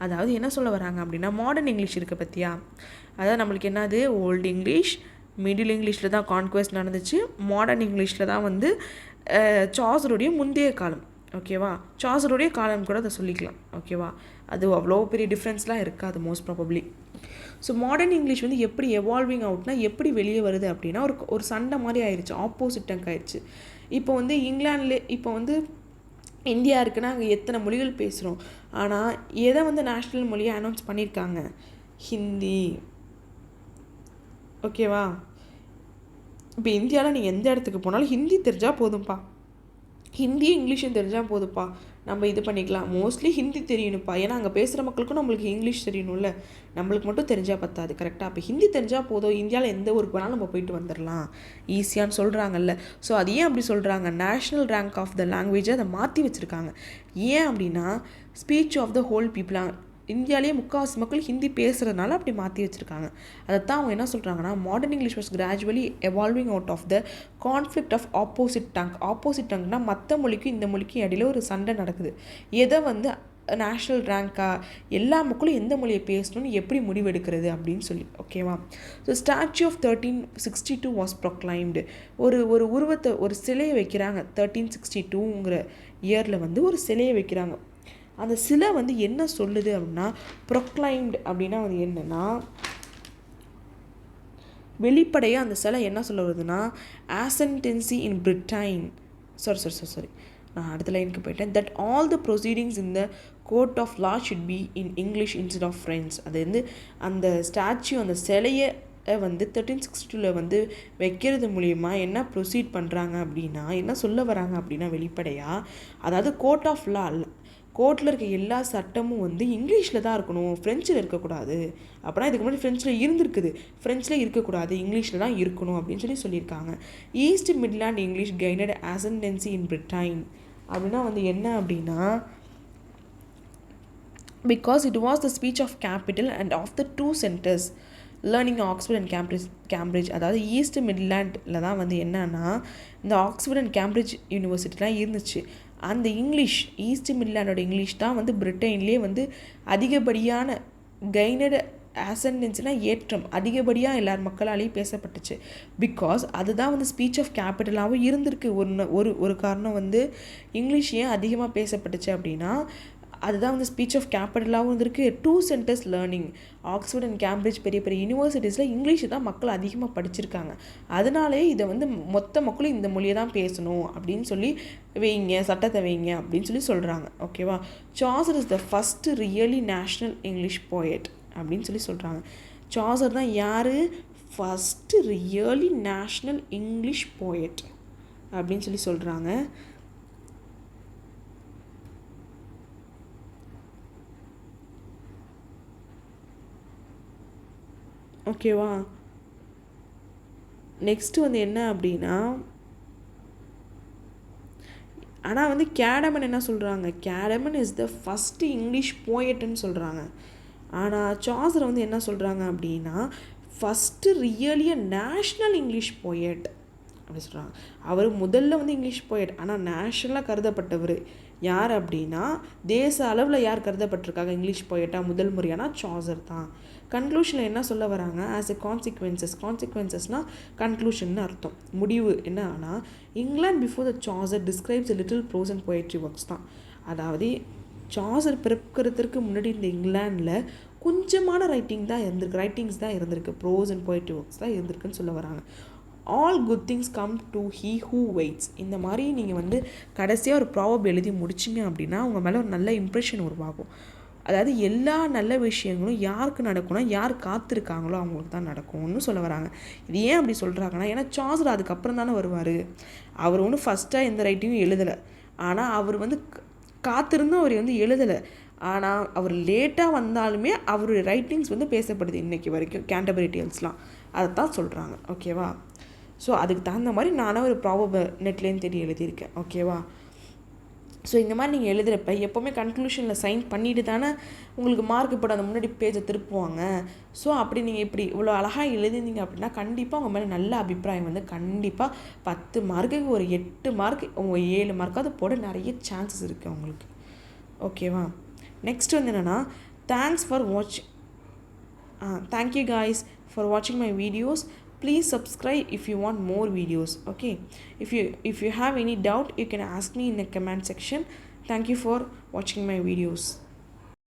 அதாவது என்ன சொல்ல வராங்க அப்படின்னா, மாடர்ன் இங்கிலீஷ் இருக்குது பற்றியா, அதாவது நம்மளுக்கு என்னது, ஓல்டு இங்கிலீஷ், மிடில் இங்கிலீஷில் தான் கான்குவெஸ்ட் நடந்துச்சு, மாடர்ன் இங்கிலீஷில் தான் வந்து சாசருடைய முந்தைய காலம். ஓகேவா? சாசருடைய காலம் கூட அதை சொல்லிக்கலாம். ஓகேவா? அது அவ்வளோ பெரிய டிஃப்ரென்ஸ்லாம் இருக்காது most probably. So modern English வந்து எப்படி எவால்விங் அவுட்னா எப்படி வெளியே வருது அப்படின்னா, ஒரு சண்டை மாதிரி ஆயிடுச்சு, ஆப்போசிட் டங்க் ஆயிடுச்சு. இப்போ வந்து இங்கிலாண்டில் இப்போ வந்து இந்தியா இருக்குன்னா அங்கே எத்தனை மொழிகள் பேசுகிறோம், ஆனால் எதை வந்து நேஷ்னல் மொழியை அனௌன்ஸ் பண்ணியிருக்காங்க, ஹிந்தி. ஓகேவா? இப்போ இந்தியாவில் நீங்கள் எந்த இடத்துக்கு போனாலும் ஹிந்தி தெரிஞ்சால் போதும்ப்பா, ஹிந்தியும் இங்கிலீஷும் தெரிஞ்சால் போதும்ப்பா, நம்ம இது பண்ணிக்கலாம். மோஸ்ட்லி ஹிந்தி தெரியணும்ப்பா, ஏன்னா அங்கே பேசுகிற மக்களுக்கும் நம்மளுக்கு இங்கிலீஷ் தெரியணும்ல, நம்மளுக்கு மட்டும் தெரிஞ்சால் பத்தாது. கரெக்டாக? அப்போ ஹிந்தி தெரிஞ்சால் போதும், இந்தியாவில் எந்த ஊருக்கு வேணாலும் நம்ம போயிட்டு வந்துடலாம் ஈஸியான்னு சொல்கிறாங்கல்ல. ஸோ அது ஏன் அப்படி சொல்கிறாங்க, நேஷ்னல் ரேங்க் ஆஃப் த லாங்குவேஜை அதை மாற்றி வச்சுருக்காங்க. ஏன் அப்படின்னா, speech of the whole people, இந்தியாவிலேயே முக்கால்வாசி மக்கள் ஹிந்தி பேசுகிறதுனால அப்படி மாற்றி வச்சுருக்காங்க. அதைத்தான் அவங்க என்ன சொல்கிறாங்கன்னா, modern English was gradually evolving out of the conflict of opposite tongue. Opposite டங்க்னா மற்ற மொழிக்கும் இந்த மொழிக்கும் இடையில ஒரு சண்டை நடக்குது. எதை வந்து நேஷ்னல் ரேங்காக, எல்லா மக்களும் எந்த மொழியை பேசணும்னு எப்படி முடிவெடுக்கிறது அப்படின்னு சொல்லி. ஓகேவா? So statute of 1362 was proclaimed. ஒரு உருவத்தை, ஒரு சிலையை வைக்கிறாங்க. 1362ங்கிற இயரில் வந்து ஒரு சிலையை வைக்கிறாங்க. அந்த சிலை வந்து என்ன சொல்லுது அப்படின்னா, ப்ரொக்ளைம்டு அப்படின்னா வந்து என்னென்னா, வெளிப்படையாக அந்த சிலை என்ன சொல்ல வருதுன்னா, ஆசன்டென்சி இன் பிரிட்டைன், சாரி நான் அடுத்த லைனுக்கு போயிட்டேன், that all the proceedings in the court of law should be in English instead of French. அது வந்து அந்த ஸ்டாச்சு, அந்த சிலையை வந்து 1362 வந்து வைக்கிறது மூலிமா என்ன ப்ரொசீட் பண்ணுறாங்க அப்படின்னா, என்ன சொல்ல வராங்க அப்படின்னா, வெளிப்படையாக, அதாவது கோர்ட் ஆஃப் லா, கோர்ட்டில் இருக்க எல்லா சட்டமும் வந்து இங்கிலீஷில் தான் இருக்கணும், ஃப்ரெஞ்சில் இருக்கக்கூடாது. அப்படின்னா இதுக்கு முன்னாடி ஃப்ரெஞ்சில் இருந்திருக்குது, ஃப்ரெஞ்சில் இருக்கக்கூடாது, இங்கிலீஷில் தான் இருக்கணும் அப்படின்னு சொல்லியிருக்காங்க. East Midland English gained ascendancy in Britain. அப்படின்னா வந்து என்ன அப்படின்னா, because it was the speech of capital and of the two centres learning Oxford and Cambridge. அதாவது ஈஸ்ட் மிட்லாண்டில் தான் வந்து என்னன்னா இந்த ஆக்ஸ்ஃபோர்ட் அண்ட் கேம்பிரிட்ஜ் யூனிவர்சிட்டிலாம் இருந்துச்சு. அந்த இங்கிலீஷ், ஈஸ்ட் மிட்லாண்டோட இங்கிலீஷ் தான் வந்து பிரிட்டன்லேயே வந்து அதிகப்படியான கெய்னடு ஆசன்டென்ஸ்னால் ஏற்றம், அதிகப்படியாக எல்லார் மக்களாலேயும் பேசப்பட்டுச்சு. பிகாஸ் அதுதான் வந்து ஸ்பீச் ஆஃப் கேபிட்டலாகவும் இருந்திருக்கு. ஒரு காரணம் வந்து இங்கிலீஷ் ஏன் அதிகமாக பேசப்பட்டுச்சு அப்படின்னா, அதுதான் வந்து ஸ்பீச் ஆஃப் கேபிட்டலாகவும் இருந்திருக்கு. Two centres learning, Oxford and Cambridge பெரிய பெரிய யூனிவர்சிட்டிஸில் இங்கிலீஷ் தான் மக்கள் அதிகமாக படிச்சிருக்காங்க. அதனாலே இதை வந்து மொத்த மக்களும் இந்த மொழியை தான் பேசணும் அப்படின்னு சொல்லி வைங்க, சட்டத்தை வைங்க அப்படின்னு சொல்கிறாங்க. ஓகேவா? Chaucer is the first really national English poet அப்படின்னு சொல்கிறாங்க. சாசர் தான் யார்? First really national English poet அப்படின்னு சொல்கிறாங்க. ஓகேவா? நெக்ஸ்ட்டு வந்து என்ன அப்படின்னா, ஆனால் வந்து கேடமன் என்ன சொல்கிறாங்க, கேடமன் இஸ் த ஃபஸ்ட்டு இங்கிலீஷ் போயட்டுன்னு சொல்கிறாங்க. ஆனால் சாசர் வந்து என்ன சொல்கிறாங்க அப்படின்னா, first really national English poet அப்படி சொல்கிறாங்க. அவர் முதல்ல வந்து இங்கிலீஷ் போயட், ஆனால் நேஷ்னலாக கருதப்பட்டவர் யார் அப்படின்னா, தேச அளவில் யார் கருதப்பட்டிருக்காங்க இங்கிலீஷ் போயட்டாக முதல் முறையானா சாசர் தான். கன்க்ளூஷனில் என்ன சொல்ல வராங்க, ஆஸ் எ கான்சிக்வன்சஸ்னால் கன்க்ளூஷன் அர்த்தம், முடிவு என்ன ஆனால், England before the Chaucer describes little prose and poetry works தான். அதாவது சாசர் பிறக்கிறதுக்கு முன்னாடி இந்த இங்கிலாண்டில் கொஞ்சமான ரைட்டிங்ஸ் தான் இருந்திருக்கு, ப்ரோஸ் அண்ட் போயட்ரி ஒர்க்ஸ் தான் இருந்திருக்குன்னு சொல்ல வராங்க. All good things come to he who weights. இந்த மாதிரி நீங்கள் வந்து கடைசியாக ஒரு ப்ராவர்ப் எழுதி முடிச்சிங்க அப்படின்னா உங்கள் மேலே ஒரு நல்ல இம்ப்ரெஷன் உருவாகும். அதாவது எல்லா நல்ல விஷயங்களும் யாருக்கு நடக்கும்னா, யார் காத்திருக்காங்களோ அவங்களுக்கு தான் நடக்கும்னு சொல்ல வராங்க. இது ஏன் அப்படி சொல்கிறாங்கன்னா, ஏன்னா சாசர் அதுக்கப்புறம் தானே வருவார். அவர் ஒன்றும் ஃபஸ்ட்டாக எந்த ரைட்டிங்கும் எழுதலை, ஆனால் அவர் வந்து காத்திருந்தும் அவர் வந்து எழுதலை. ஆனால் அவர் லேட்டாக வந்தாலுமே அவருடைய ரைட்டிங்ஸ் வந்து பேசப்படுது இன்றைக்கி வரைக்கும். கேண்டர்பரி டேல்ஸ்லாம் அதை தான் சொல்கிறாங்க. ஓகேவா? ஸோ அதுக்கு தகுந்த மாதிரி நானும் ஒரு ப்ராபபிள் நெட்லேன்னு தேடி எழுதியிருக்கேன். ஓகேவா? ஸோ இந்த மாதிரி நீங்கள் எழுதுகிறப்ப எப்போவுமே கன்க்ளூஷனில் சைன் பண்ணிட்டு தானே உங்களுக்கு மார்க் போட அந்த முன்னாடி பேஜை திருப்புவாங்க. ஸோ அப்படி நீங்கள் இப்படி இவ்வளோ அழகாக எழுதிருந்தீங்க அப்படின்னா கண்டிப்பாக உங்கள் மேலே நல்ல அபிப்பிராயம் வந்து கண்டிப்பாக 10 மார்க்குக்கு ஒரு 8 மார்க் உங்கள் 7 மார்க்காவது போட நிறைய சான்சஸ் இருக்குது உங்களுக்கு. ஓகேவா? நெக்ஸ்ட் வந்து என்னென்னா, thanks for thank you guys for வாட்சிங் my videos. Please subscribe if you want more videos. Okay, if you have any doubt, you can ask me in the comment section. Thank you for watching my videos.